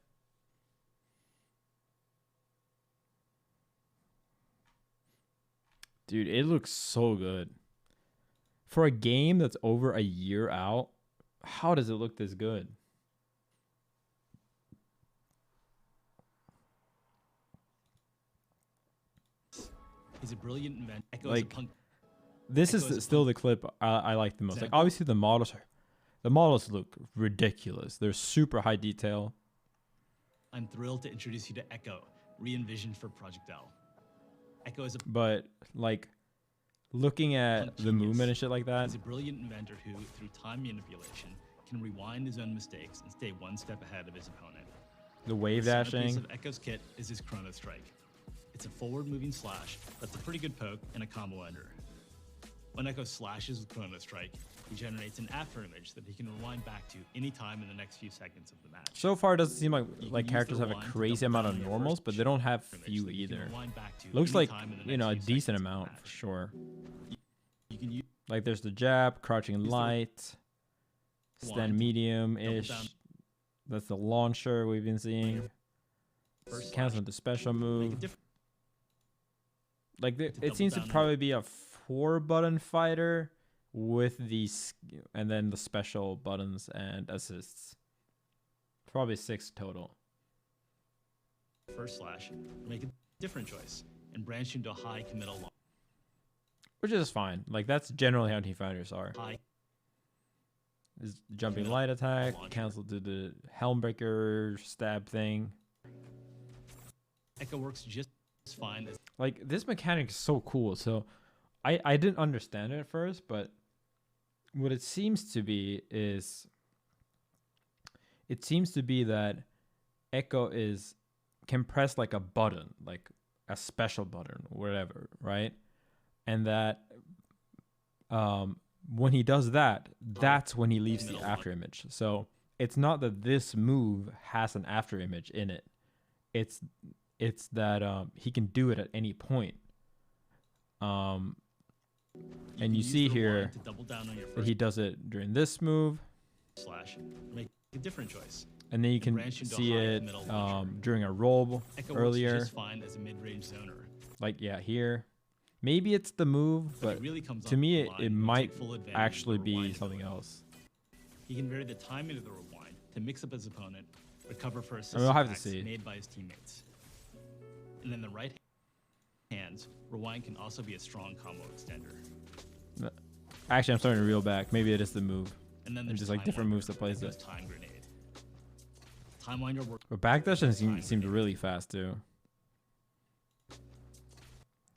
Dude, it looks so good. For a game that's over a year out, how does it look this good? He's a brilliant inventor. Like, this is still the clip I like the most. Like, obviously the models look ridiculous. They're super high detail. I'm thrilled to introduce you to Echo, re-envisioned for Project L. Echo is a But like, looking at the movement and shit like that, he's a brilliant inventor who, through time manipulation, can rewind his own mistakes and stay one step ahead of his opponent. the wave The centerpiece dashing. of Echo's kit is his Chrono Strike. It's a forward-moving slash that's a pretty good poke and a combo ender. When Echo slashes with Chrono Strike, he generates an afterimage that he can rewind back to any time in the next few seconds of the match. So far, it doesn't seem like use characters the have a rewind to crazy double amount down of on your normals, first but they don't have afterimage few that you can either. rewind back to Looks any like, time in the you know, a next few decent seconds of the amount for match. sure. You can use Like, there's the jab, crouching the light, stand rewind, medium-ish. double down. That's the launcher we've been seeing. First Cancel slash. the special Make move. a difference. Like, to it double seems to down on probably be a 4-button fighter with these, and then the special buttons and assists. Probably 6 total. First slash, make a different choice, and branch into a high committal launch. Which is fine. Like, that's generally how team fighters are. High Is jumping committal light attack, launcher. cancel to the Helmbreaker stab thing. Echo works just fine as Like, this mechanic is so cool. So I didn't understand it at first, but what it seems to be is, it seems to be that Echo can press like a button, like a special button, whatever, right? And that when he does that, that's when he leaves the after image. So it's not that this move has an after image in it. It's that he can do it at any point. And you can see use the here rewind to double down on your that first he does it during this move, slash, make a different choice. and then you can branch into a see high it committal launcher. during a roll Echo earlier. works just fine as a mid-range zoner. Like, yeah, here. Maybe it's the move, But but it really comes to off me, the line it when you might take full advantage of actually the be rewind something ability. else. He can vary the timing of the rewind to mix up his opponent, recover for assist I'll have to attacks see. made by his teammates. And in the right hands, rewind can also be a strong combo extender. Actually, I'm starting to reel back. Maybe it is the move. And then And there's just, like, Time different Winder, moves that plays Echo's it. Time Grenade. Time Winder works But backdash seemed really fast too.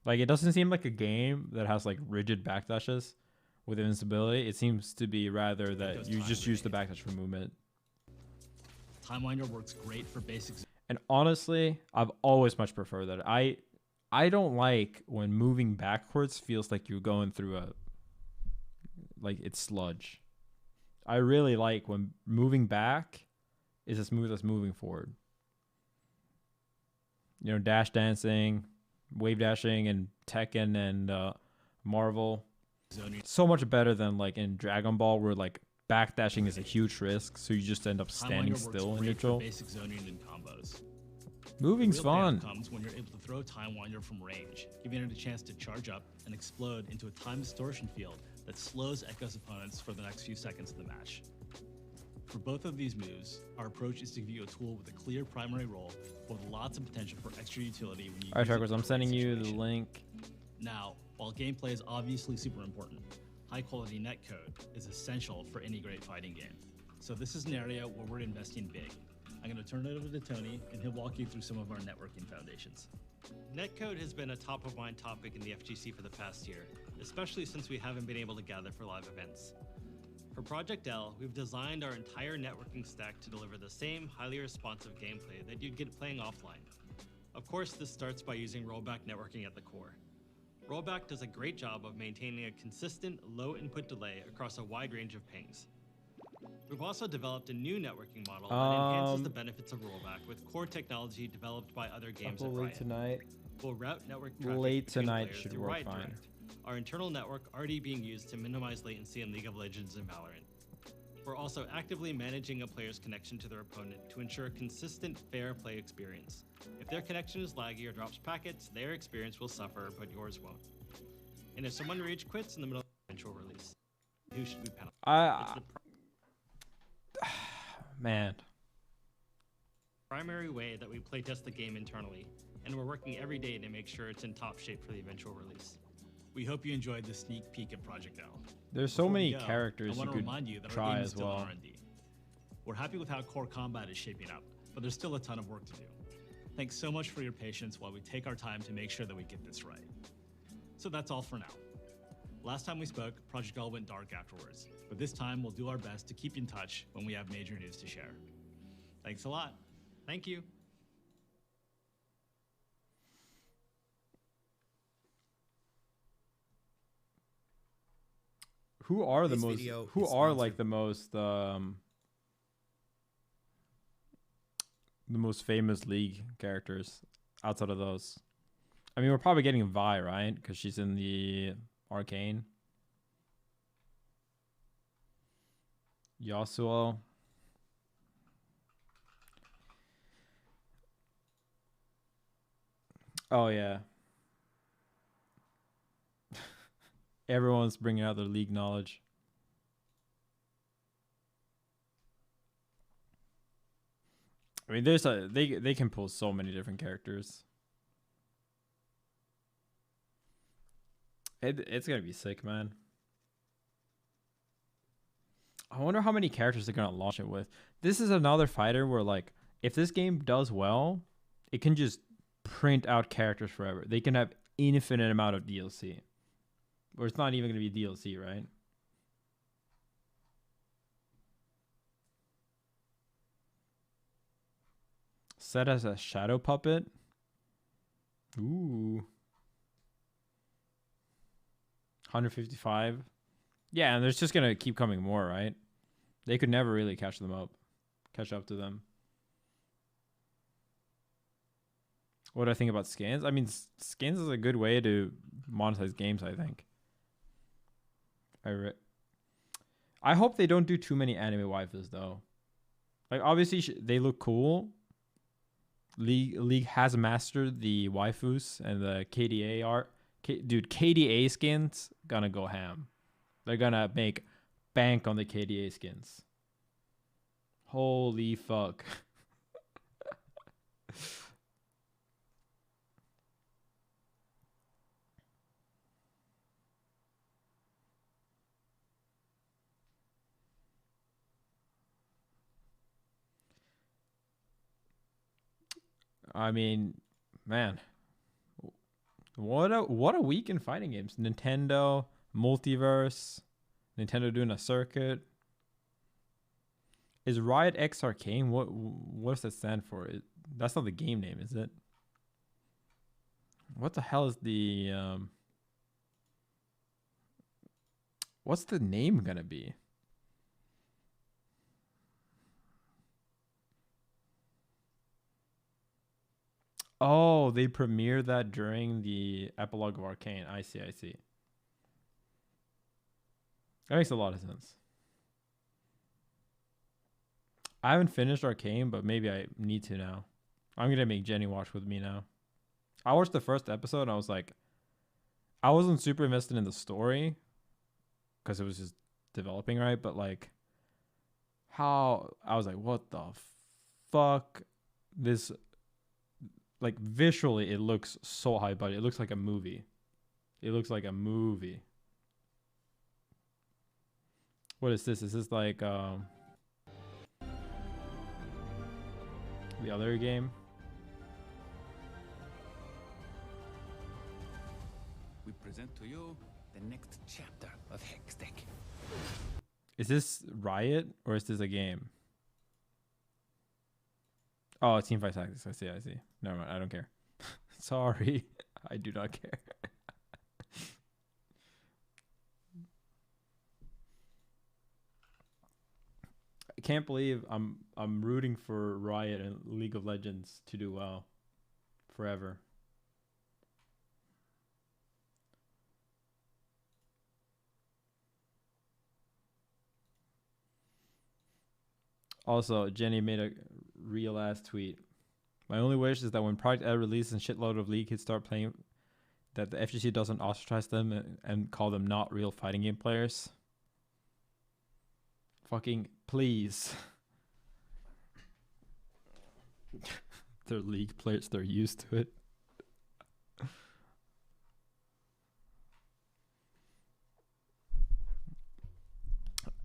Like, it doesn't seem like a game that has like rigid backdashes with invincibility. It seems to be rather that Goes you time just use the grenade. backdash for movement. Time Winder works great for basic And honestly, I've always much preferred that. I don't like when moving backwards feels like you're going through like it's sludge. I really like when moving back is as smooth as moving forward. You know, dash dancing, wave dashing, and Tekken and Marvel. zoning. So much better than like in Dragon Ball, where like backdashing is a huge risk, so you just end up Time standing Winder works still in great neutral. for basic zoning and combos. Moving's Real payoff fun. comes when you're able to throw Time Winder from range, giving it a chance to charge up and explode into a time distortion field that slows Echo's opponents for the next few seconds of the match. For both of these moves, our approach is to give you a tool with a clear primary role, with lots of potential for extra utility when you All right, use it Trackers, in I'm the right sending you the situation. link. Now, while gameplay is obviously super important, high-quality netcode is essential for any great fighting game. So this is an area where we're investing big. I'm going to turn it over to Tony, and he'll walk you through some of our networking foundations. Netcode has been a top-of-mind topic in the FGC for the past year, especially since we haven't been able to gather for live events. For Project L, we've designed our entire networking stack to deliver the same highly responsive gameplay that you'd get playing offline. Of course, this starts by using rollback networking at the core. Rollback does a great job of maintaining a consistent low input delay across a wide range of pings. We've also developed a new networking model that enhances the benefits of rollback with core technology developed by other games at Late Riot. tonight. We'll route network traffic Late between tonight players should through work Riot fine. Direct, our internal network already being used to minimize latency in League of Legends and Valorant. We're also actively managing a player's connection to their opponent to ensure a consistent, fair play experience. If their connection is laggy or drops packets, their experience will suffer, but yours won't. And if someone rage quits in the middle of the eventual release, who should be penalized? Man. Primary way that we playtest the game internally, and we're working every day to make sure it's in top shape for the eventual release. We hope you enjoyed the sneak peek at Project L. There's so Before we many go, characters I you want to could remind you that our try game as is still in well. R&D. We're happy with how core combat is shaping up, but there's still a ton of work to do. Thanks so much for your patience while we take our time to make sure that we get this right. So that's all for now. Last time we spoke, Project L went dark afterwards, but this time we'll do our best to keep in touch when we have major news to share. Thanks a lot. Thank you. Who are the This most? video Who is are sponsored- like the most famous League characters outside of those? I mean, we're probably getting Vi, right? Because she's in the Arcane. Yasuo. Oh yeah. Everyone's bringing out their League knowledge. I mean, they can pull so many different characters. It's gonna be sick, man. I wonder how many characters they're gonna launch it with. This is another fighter where, like, if this game does well, it can just print out characters forever. They can have infinite amount of DLC. Or it's not even gonna be DLC, right? Set as a shadow puppet. Ooh. 155. Yeah, and there's just gonna keep coming more, right? They could never really catch up to them. What do I think about skins? I mean, skins is a good way to monetize games, I think. I hope they don't do too many anime waifus, though. Like, obviously, they look cool. League has mastered the waifus and the KDA art. Dude, KDA skins gonna go ham. They're gonna make bank on the KDA skins. Holy fuck. I mean, man, what a week in fighting games. Nintendo, Multiverse, Nintendo doing a circuit. Is Riot X Arcane? What does that stand for? That's not the game name, is it? What the hell is the what's the name gonna be? Oh, they premiered that during the epilogue of Arcane. I see. That makes a lot of sense. I haven't finished Arcane, but maybe I need to now. I'm going to make Jenny watch with me now. I watched the first episode and I was like, I wasn't super invested in the story because it was just developing, right? But like, I was like, what the fuck? This, like, visually, it looks so high budget. It looks like a movie. What is this? Is this like the other game? We present to you the next chapter of Hextech. Is this Riot or is this a game? Oh, it's Team Fight Tactics. I see. Never mind. I don't care. Sorry. I do not care. can't believe I'm rooting for Riot and League of Legends to do well forever. Also, Jenny made a real ass tweet. My only wish is that when Project L releases and shitload of League kids start playing, that the FGC doesn't ostracize them and call them not real fighting game players. Fucking please. They're League players. They're used to it.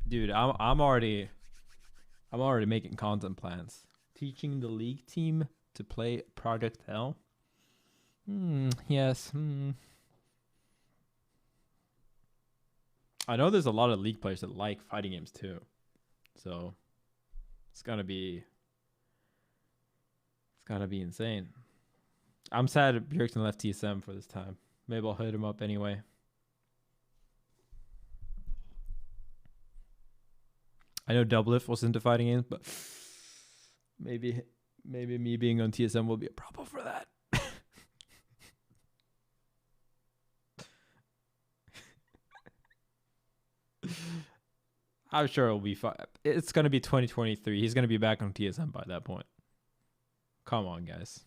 Dude, I'm already making content plans. Teaching the League team to play Project L. Yes. I know there's a lot of League players that like fighting games too. So it's gotta be insane. I'm sad Bjergsen left TSM for this time. Maybe I'll hit him up anyway. I know Doublelift was into fighting games, but maybe me being on TSM will be a problem for that. I'm sure it'll be fine. It's going to be 2023. He's going to be back on TSM by that point. Come on, guys.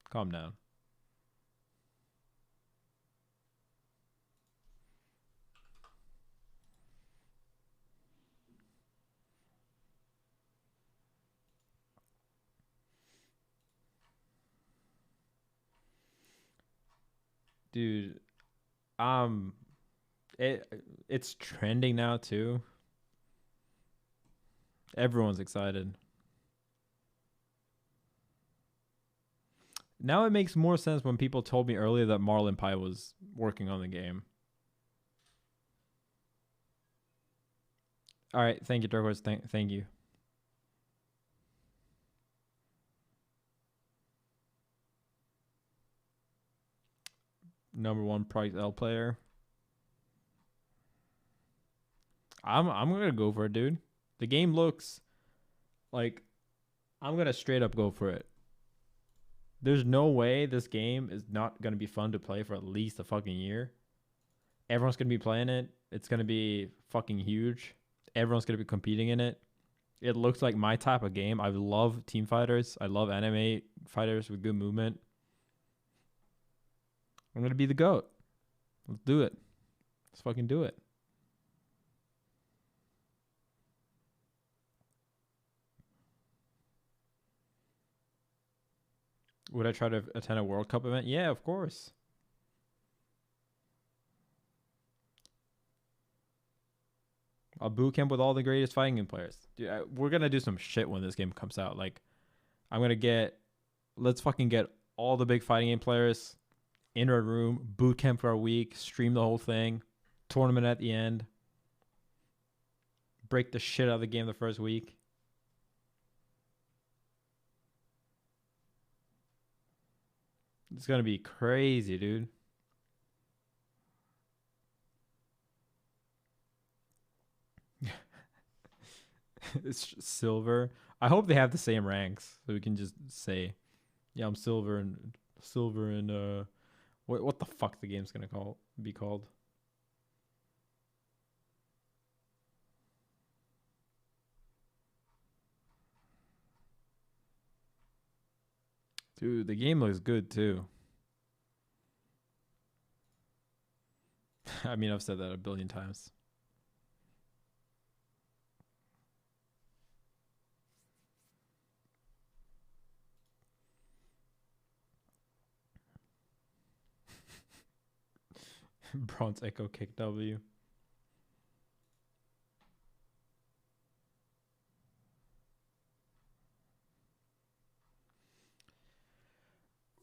Calm down. Dude, it's trending now too. Everyone's excited. Now it makes more sense when people told me earlier that Marlon Pie was working on the game. All right, thank you, Turquoise. Thank you. Number 1 Project L player. I'm gonna go for it, dude. The game looks like I'm gonna straight up go for it. There's no way this game is not gonna be fun to play for at least a fucking year. Everyone's gonna be playing it. It's gonna be fucking huge. Everyone's gonna be competing in it. It looks like my type of game. I love team fighters. I love anime fighters with good movement. I'm gonna be the GOAT. Let's do it. Let's fucking do it. Would I try to attend a World Cup event? Yeah, of course. A boot camp with all the greatest fighting game players. Dude, we're going to do some shit when this game comes out. Like, let's fucking get all the big fighting game players in a room, boot camp for a week, stream the whole thing, tournament at the end, break the shit out of the game the first week. It's going to be crazy, dude. It's silver. I hope they have the same ranks so we can just say, yeah, I'm silver and what the fuck the game's going to be called. Dude, the game looks good too. I mean, I've said that a billion times. Bronze Echo Kick W.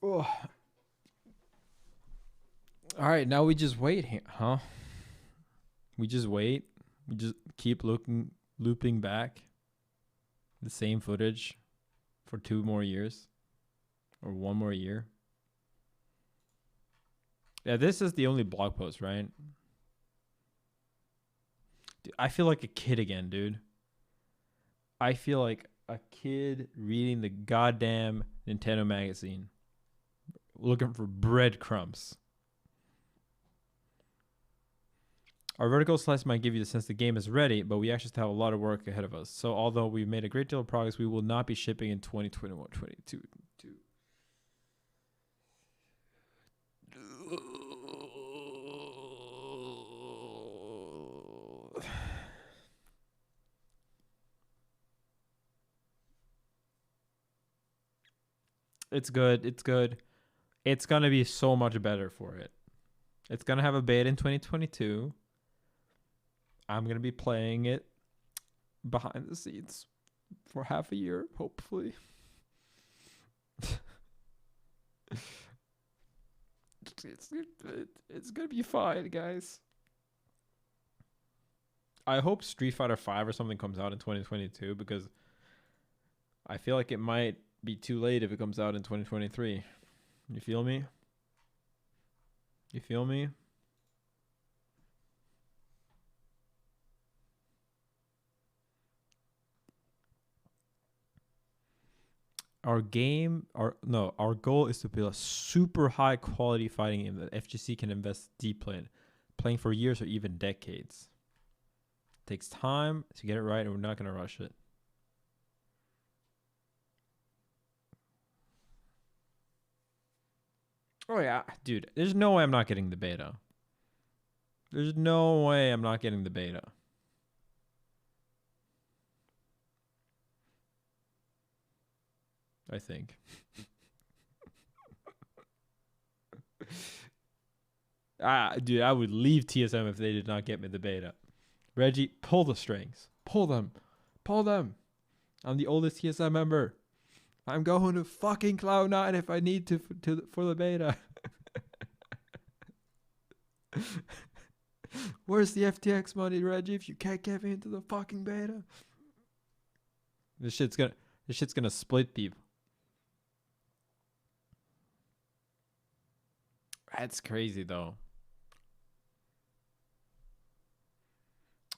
Oh. All right, now we just wait, huh? We just wait. We just keep looping back the same footage for 2 more years or 1 more year. Yeah, this is the only blog post, right? Dude, I feel like a kid again, dude. I feel like a kid reading the goddamn Nintendo magazine, looking for breadcrumbs. Our vertical slice might give you the sense the game is ready, but we actually still have a lot of work ahead of us. So although we've made a great deal of progress, we will not be shipping in 2021, 22. It's good. It's good. It's going to be so much better for it. It's going to have a beta in 2022. I'm going to be playing it behind the scenes for half a year, hopefully. It's going to be fine, guys. I hope Street Fighter 5 or something comes out in 2022 because I feel like it might be too late if it comes out in 2023. You feel me? You feel me? Our goal is to build a super high quality fighting game that FGC can invest deeply in, playing for years or even decades. It takes time to get it right, and we're not going to rush it. Oh yeah, dude, there's no way I'm not getting the beta. There's no way I'm not getting the beta. I think. Dude, I would leave TSM if they did not get me the beta. Reggie, pull the strings. Pull them. Pull them. I'm the oldest TSM member. I'm going to fucking Cloud9 if I need to for the beta. Where's the FTX money, Reggie, if you can't get me into the fucking beta? This shit's gonna split people. That's crazy though.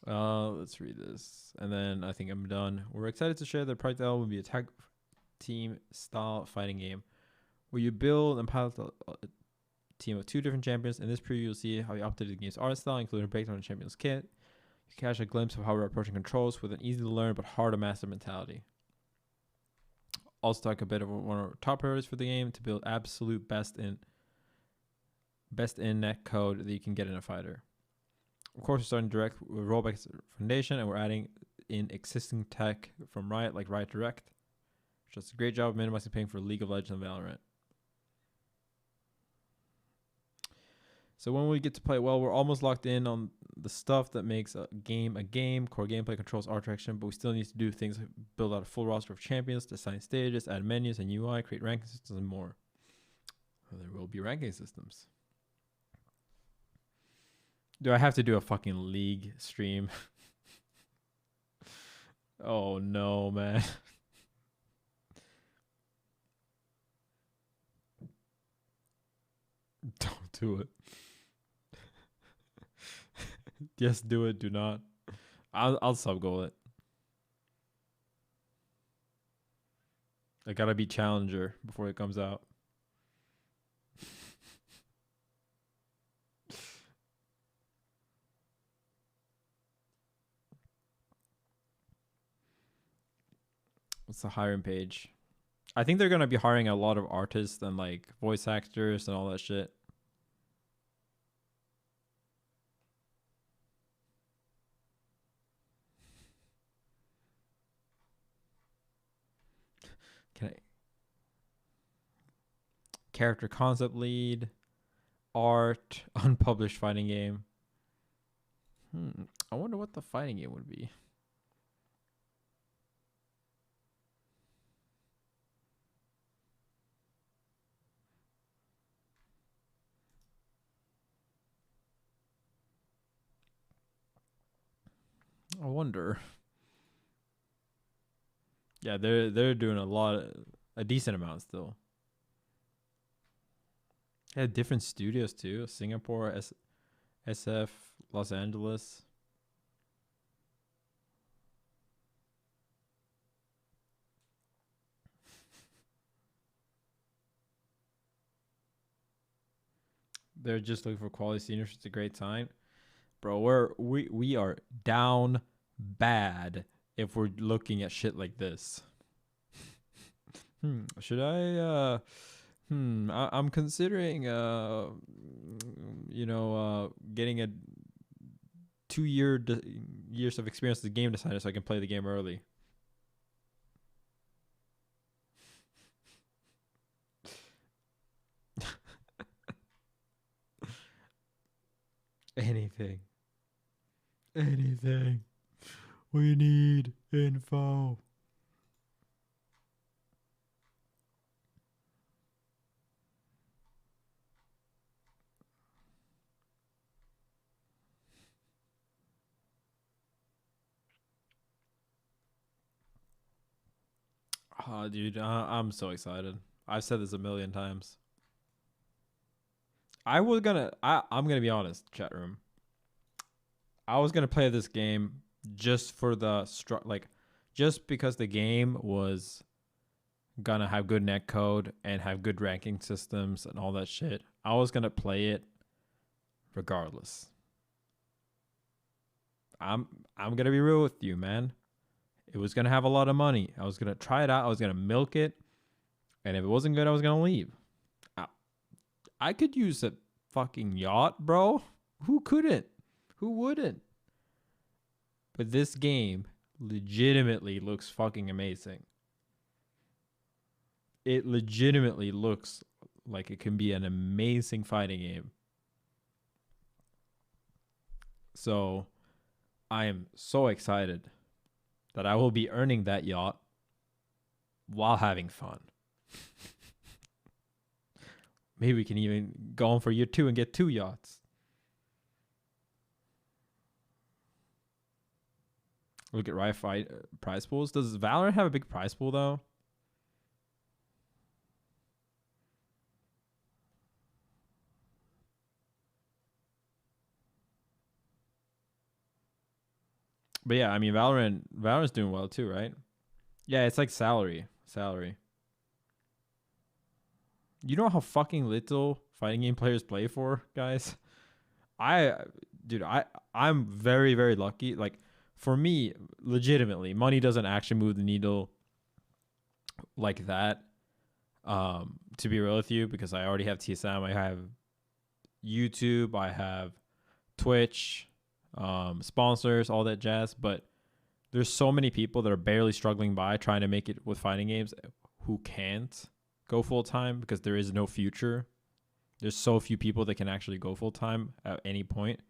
Let's read this. And then I think I'm done. We're excited to share that Project L will be a tag team style fighting game where you build and pilot a team of 2 different champions. In this preview, you'll see how we updated the game's art style, including a breakdown of the champion's kit. You catch a glimpse of how we're approaching controls with an easy to learn but hard to master mentality. Also talk a bit of one of our top priorities for the game, to build absolute best in net code that you can get in a fighter. Of course, we're starting direct with rollback foundation, and we're adding in existing tech from Riot, like Riot Direct, which does a great job of minimizing pain for League of Legends and Valorant. So when we get to play well, we're almost locked in on the stuff that makes a game, core gameplay, controls, art direction, but we still need to do things like build out a full roster of champions, design stages, add menus and UI, create ranking systems, and more. Well, there will be ranking systems. Do I have to do a fucking League stream? Oh no, man. Don't do it. Yes, do it. Do not. I'll sub goal it. I gotta be challenger before it comes out. What's the hiring page? I think they're gonna be hiring a lot of artists and like voice actors and all that shit. Can I? Character concept lead, art, unpublished fighting game. I wonder what the fighting game would be. I wonder. Yeah, they're doing a decent amount still. Yeah, different studios too. Singapore, SF, Los Angeles. They're just looking for quality seniors. It's a great time, bro. We are down bad if we're looking at shit like this. Should I? I'm considering getting a 2 years of experience as a game designer so I can play the game early. Anything. We need info. Oh, dude, I'm so excited. I've said this a million times. I'm gonna be honest, chat room. I was gonna play this game just for the just because the game was gonna have good net code and have good ranking systems and all that shit. I was gonna play it regardless. I'm gonna be real with you, man. It was gonna have a lot of money. I was gonna try it out. I was gonna milk it, and if it wasn't good, I was gonna leave. I could use a fucking yacht, bro. Who couldn't? Who wouldn't? But this game legitimately looks fucking amazing. It legitimately looks like it can be an amazing fighting game. So I am so excited that I will be earning that yacht while having fun. Maybe we can even go on for year 2 and get 2 yachts. Look at Riot Fight prize pools. Does Valorant have a big prize pool though? But yeah, I mean Valorant's doing well too, right? Yeah, it's like salary. You know how fucking little fighting game players play for, guys? I'm very, very lucky. Like, for me, legitimately, money doesn't actually move the needle like that. To be real with you, because I already have TSM, I have YouTube, I have Twitch, sponsors, all that jazz. But there's so many people that are barely struggling by trying to make it with fighting games who can't go full time because there is no future. There's so few people that can actually go full time at any point.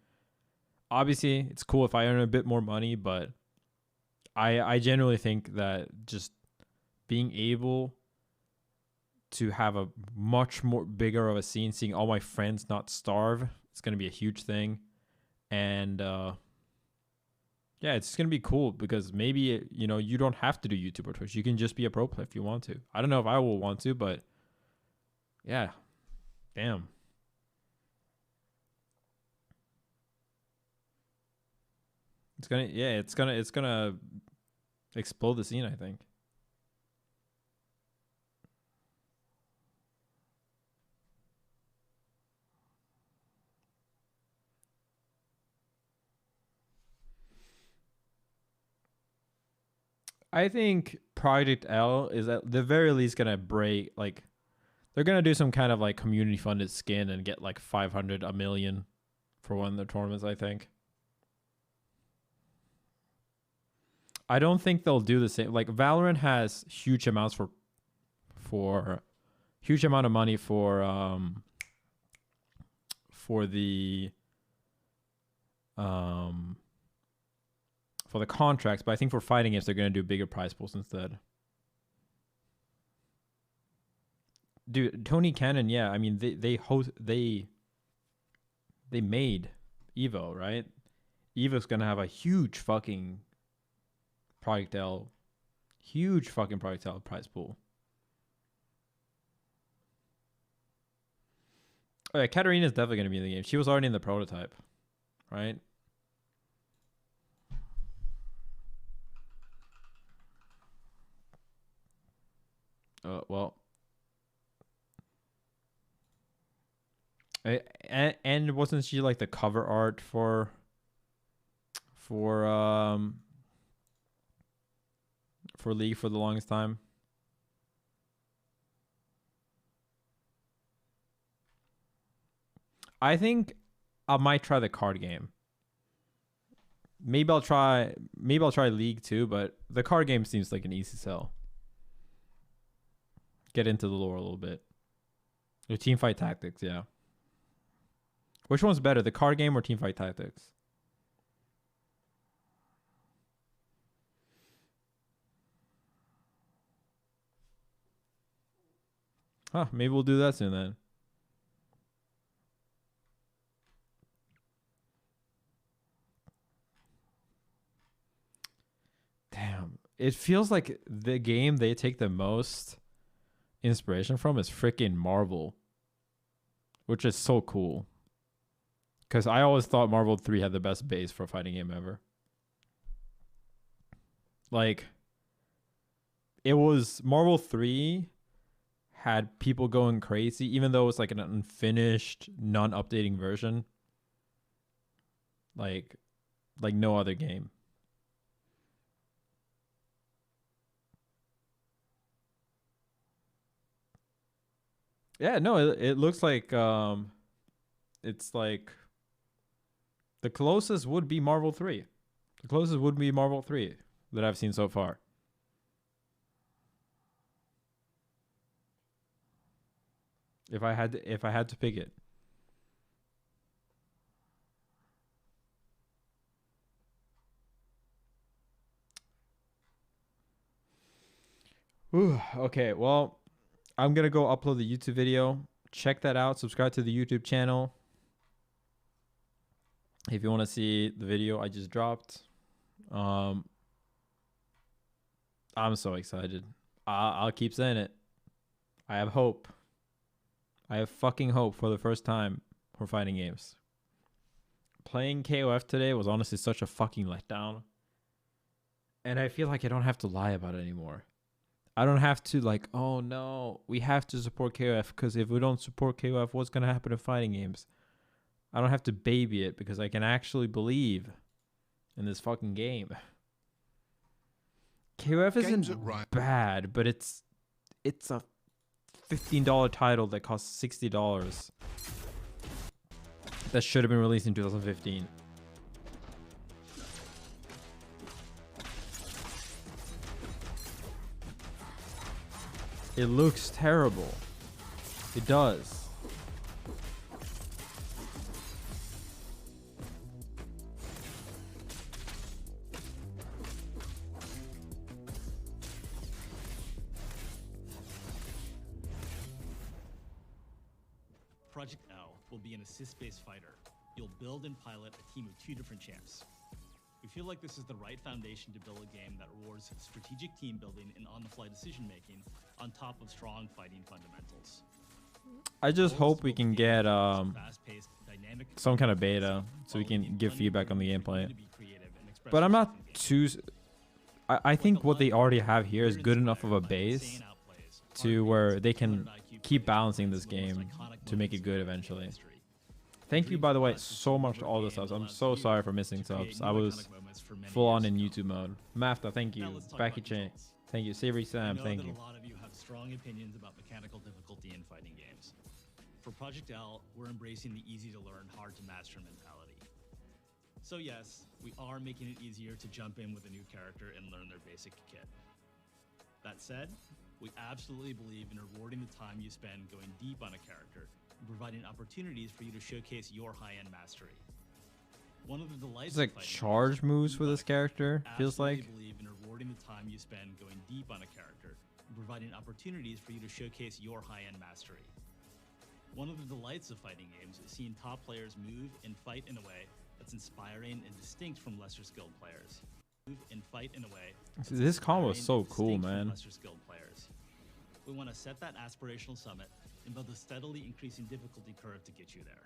Obviously, it's cool if I earn a bit more money, but I generally think that just being able to have a much more bigger of a scene, seeing all my friends not starve, it's going to be a huge thing. And yeah, it's going to be cool because maybe, you don't have to do YouTube or Twitch. You can just be a pro player if you want to. I don't know if I will want to, but yeah, damn. It's gonna explode the scene, I think. I think Project L is at the very least gonna break, like, they're gonna do some kind of like community funded skin and get like 500, a million for one of the tournaments, I think. I don't think they'll do the same. Like, Valorant has huge amounts for huge amount of money for the for the contracts, but I think for fighting games they're gonna do bigger prize pools instead. Dude, Tony Cannon, yeah. I mean, they made Evo, right? Evo's gonna have a huge fucking huge fucking Project L prize pool. Oh yeah, Katarina's definitely gonna be in the game. She was already in the prototype, right? Well, And wasn't she like the cover art for League for the longest time? I think I might try the card game. Maybe I'll try League too, but the card game seems like an easy sell. Get into the lore a little bit. The Teamfight Tactics, yeah. Which one's better, the card game or Teamfight Tactics? Huh, maybe we'll do that soon then. Damn. It feels like the game they take the most inspiration from is freaking Marvel, which is so cool. Because I always thought Marvel 3 had the best base for a fighting game ever. Like, it was Marvel 3 had people going crazy, even though it's like an unfinished, non-updating version. Like no other game. Yeah, no, it looks like it's like the closest would be Marvel 3. The closest would be Marvel 3 that I've seen so far. If I had to pick it. Ooh, okay, well, I'm going to go upload the YouTube video. Check that out. Subscribe to the YouTube channel if you want to see the video I just dropped. I'm so excited. I'll keep saying it. I have hope. I have fucking hope for the first time for fighting games. Playing KOF today was honestly such a fucking letdown. And I feel like I don't have to lie about it anymore. I don't have to like, oh no, we have to support KOF because if we don't support KOF, what's going to happen to fighting games? I don't have to baby it because I can actually believe in this fucking game. KOF isn't bad, but it's a $15 title that costs $60 that should have been released in 2015. It looks terrible. It does. Project L will be an assist-based fighter. You'll build and pilot a team of 2 different champs. We feel like this is the right foundation to build a game that rewards strategic team building and on-the-fly decision-making on top of strong fighting fundamentals. I just hope we can get some kind of beta so we can give feedback on the gameplay. But I'm not too... I think what they already have here is good enough of a base to where they can keep balancing this game to make it good eventually. Thank you, by the way, so much to all the subs. I'm so sorry for missing subs. I was full on in YouTube mode. Mafta, thank you. Becky Chain, thank you. Savory Sam, thank you. A lot of you have strong opinions about mechanical difficulty in fighting games. For Project L, we're embracing the easy-to-learn, hard-to-master mentality. So yes, we are making it easier to jump in with a new character and learn their basic kit. That said, we absolutely believe in rewarding the time you spend going deep on a character and providing opportunities for you to showcase your high-end mastery. One of the delights It's like charge moves for this character, feels like. Believe in rewarding the time you spend going deep on a character and providing opportunities for you to showcase your high-end mastery. One of the delights of fighting games is seeing top players move and fight in a way that's inspiring and distinct from lesser skilled players. Move and fight in a way. This combo is so cool, man. Lesser skilled players. We want to set that aspirational summit and build a steadily increasing difficulty curve to get you there.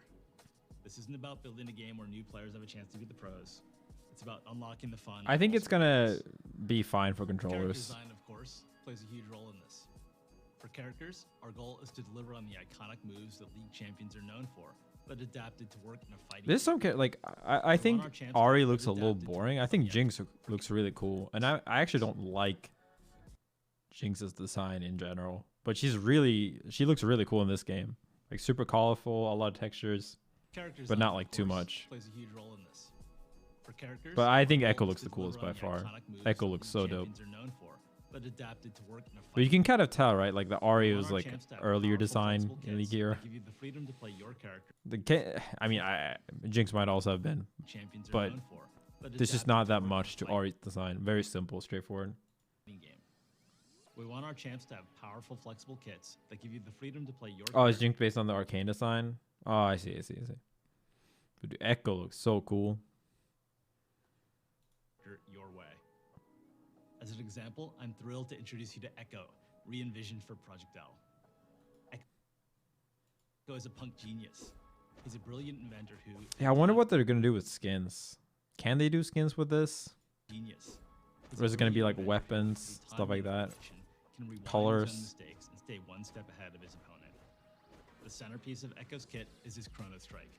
This isn't about building a game where new players have a chance to be the pros. It's about unlocking the fun. I think it's gonna be fine for controllers. Character design, of course, plays a huge role in this. For characters, our goal is to deliver on the iconic moves that League champions are known for, but adapted to work in a fighting There's game. some like I think our champs Ari to looks a little adapt it to boring. I work think in the Jinx looks really cool, and I actually don't like Jinx's design in general, but she looks really cool in this game. Like super colorful, a lot of textures, Character but design, not of like too course, much. plays a huge role in this. For characters, But I think our Echo goal looks is the to coolest by deliver on the far. iconic moves Echo that looks these so dope. champions are known for, but adapted to work in a But you fighting can kind of tell, right? Like the Ari game. We was want our like champs to have earlier powerful, design flexible in the kits gear. that give you the freedom to play your character. I mean, Jinx might also have been, Champions are but known for, but there's just adapted not to that work in a much to fighting Ari's design. Very simple, straightforward. game. We want our champs to have powerful, flexible kits that give you the freedom to play your Oh, is character Jinx based on the Arcane design? Oh, I see. But dude, Echo looks so cool. your way. As an example, I'm thrilled to introduce you to Echo, re-envisioned for Project L. Echo is a punk genius. He's a brilliant inventor who... Yeah, I wonder what they're gonna do with skins. Can they do skins with this? Genius. Or is it gonna be like weapons, stuff like that? Colors. Mistakes and stay one step ahead of his opponent. The centerpiece of Echo's kit is his Chrono Strike.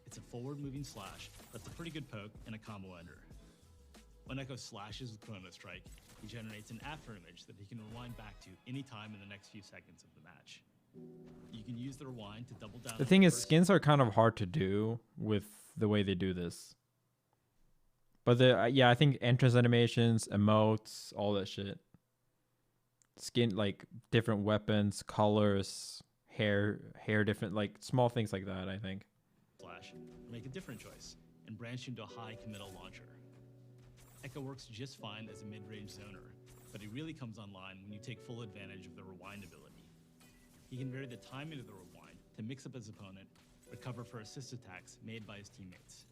It's a forward-moving slash that's a pretty good poke and a combo ender. When Echo slashes with Chrono Strike, he generates an after image that he can rewind back to any time in the next few seconds of the match. You can use the rewind to double down. The thing is, skins are kind of hard to do with the way they do this. But yeah, I think entrance animations, emotes, all that shit. Skin, like different weapons, colors, hair different, like small things like that, I think. Slash, make a different choice and branch into a high committal launcher. Echo works just fine as a mid-range zoner, but he really comes online when you take full advantage of the rewind ability. He can vary the timing of the rewind to mix up his opponent, recover for assist attacks made by his teammates.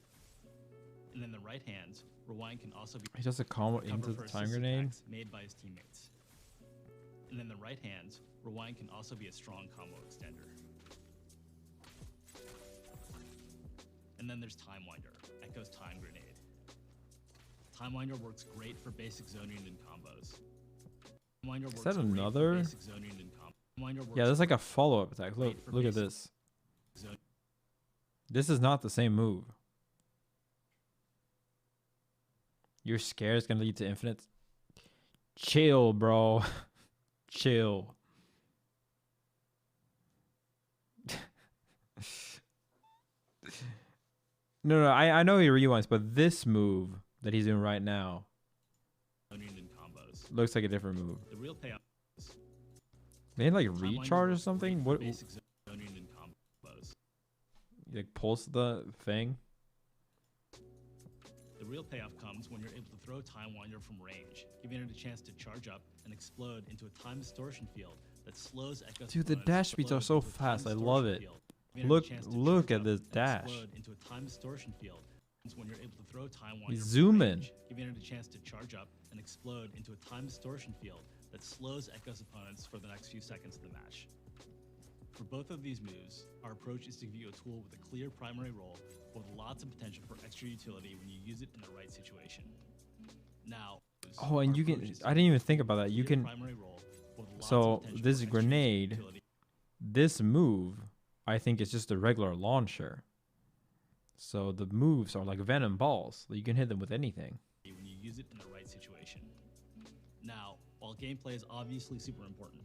And in the right hands, rewind can also be He does a combo into the time grenade. made by his teammates. And in the right hands, rewind can also be a strong combo extender. And then there's Time Winder, Echo's time grenade. Time Winder works great for basic zoning and combos. Time Winder works that great for another? basic zoning and Time Winder works Yeah, there's like a follow-up attack. great for Look at basic this. zone- This is not the same move. You're scared it's gonna lead to infinite. Chill, bro. Chill. No, I know he rewinds, but this move that he's doing right now zoning and combos. looks like a different move. The real payoff is They like Time Winder recharge or works something. great for What? basic zoning and combos. Like pulse the thing. The real payoff comes when you're able to throw Time Winder from range, giving it a chance to charge up and explode into a time distortion field that slows Echo's Dude, the opponents dash speeds are explode so into a time fast. I love distortion it. field, giving it a chance to Look charge at up this and dash. explode into a time distortion field when you're able to throw Time Winder He's from zooming. range, giving it a chance to charge up and explode into a time distortion field that slows Echo's opponents for the next few seconds of the match. For both of these moves, our approach is to give you a tool with a clear primary role with lots of potential for extra utility when you use it in the right situation. Now, Oh, and our you approach can. is to I didn't even think about that. give You a can. primary role with lots of So potential this for extra grenade, utility. this move, I think is just a regular launcher. So the moves are like venom balls. You can hit them with anything. When you use it in the right situation. Now, while gameplay is obviously super important,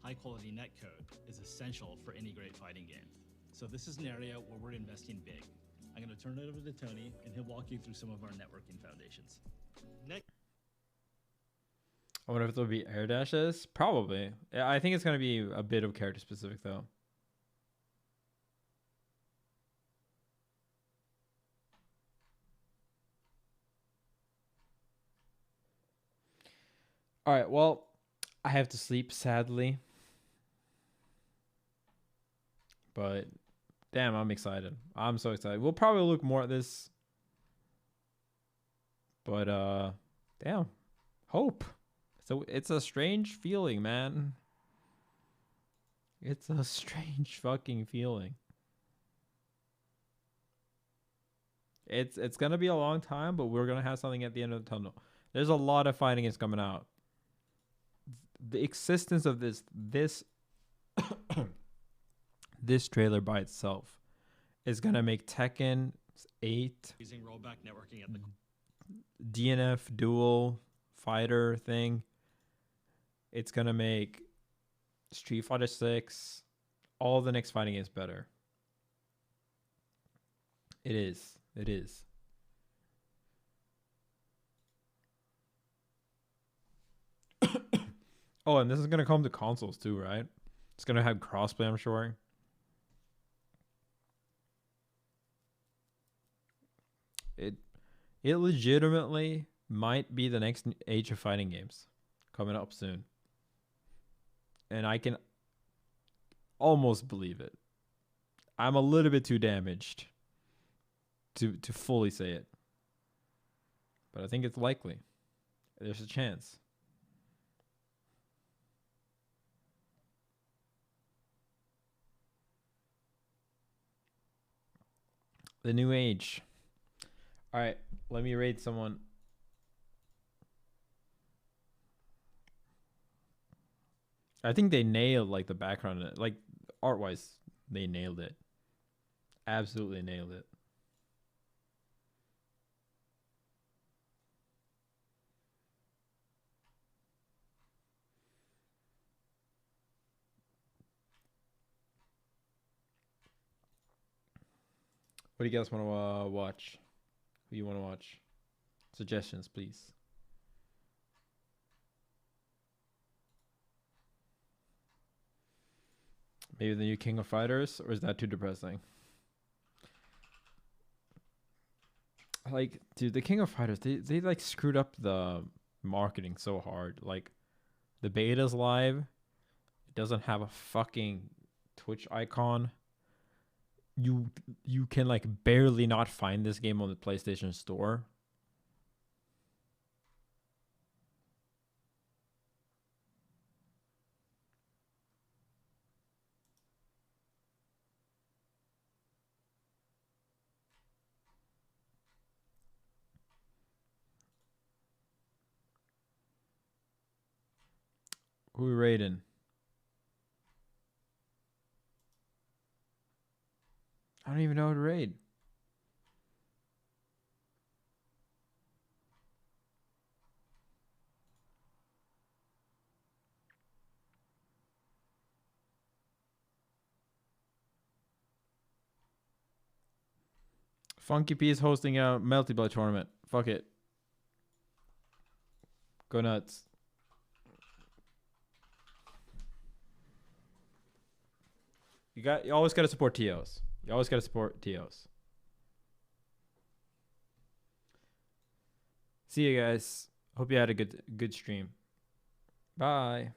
high-quality netcode is essential for any great fighting game. So this is an area where we're investing big. I'm going to turn it over to Tony, and he'll walk you through some of our networking foundations. I wonder if there'll be air dashes. Probably. Yeah, I think it's gonna be a bit of character specific though. All right. Well, I have to sleep sadly, but damn, I'm excited. I'm so excited. We'll probably look more at this, but damn, hope. So it's a strange feeling, man. It's a strange fucking feeling. It's gonna be a long time, but we're gonna have something at the end of the tunnel. There's a lot of fighting is coming out. The existence of this this trailer by itself is gonna make Tekken 8, using rollback networking at the DNF dual fighter thing. It's gonna make Street Fighter 6, all the next fighting games better. It is. It is. Oh, and this is gonna come to consoles too, right? It's gonna have crossplay, I'm sure. It legitimately might be the next age of fighting games coming up soon. And I can almost believe it. I'm a little bit too damaged to fully say it. But I think it's likely. There's a chance. The new age. All right, let me rate someone. I think they nailed like the background, like art wise, they nailed it. Absolutely nailed it. What do you guys want to watch? Who you want to watch? Suggestions, please. Maybe the new King of Fighters, or is that too depressing? Like, dude, the King of Fighters, they like screwed up the marketing so hard. Like, the beta's live. It doesn't have a fucking Twitch icon. You can like barely not find this game on the PlayStation Store. Who we rating? I don't even know how to rate. Funky P is hosting a multiplayer tournament. Fuck it. Go nuts. You always gotta support TOs. You always gotta support TOs. See you guys. Hope you had a good stream. Bye.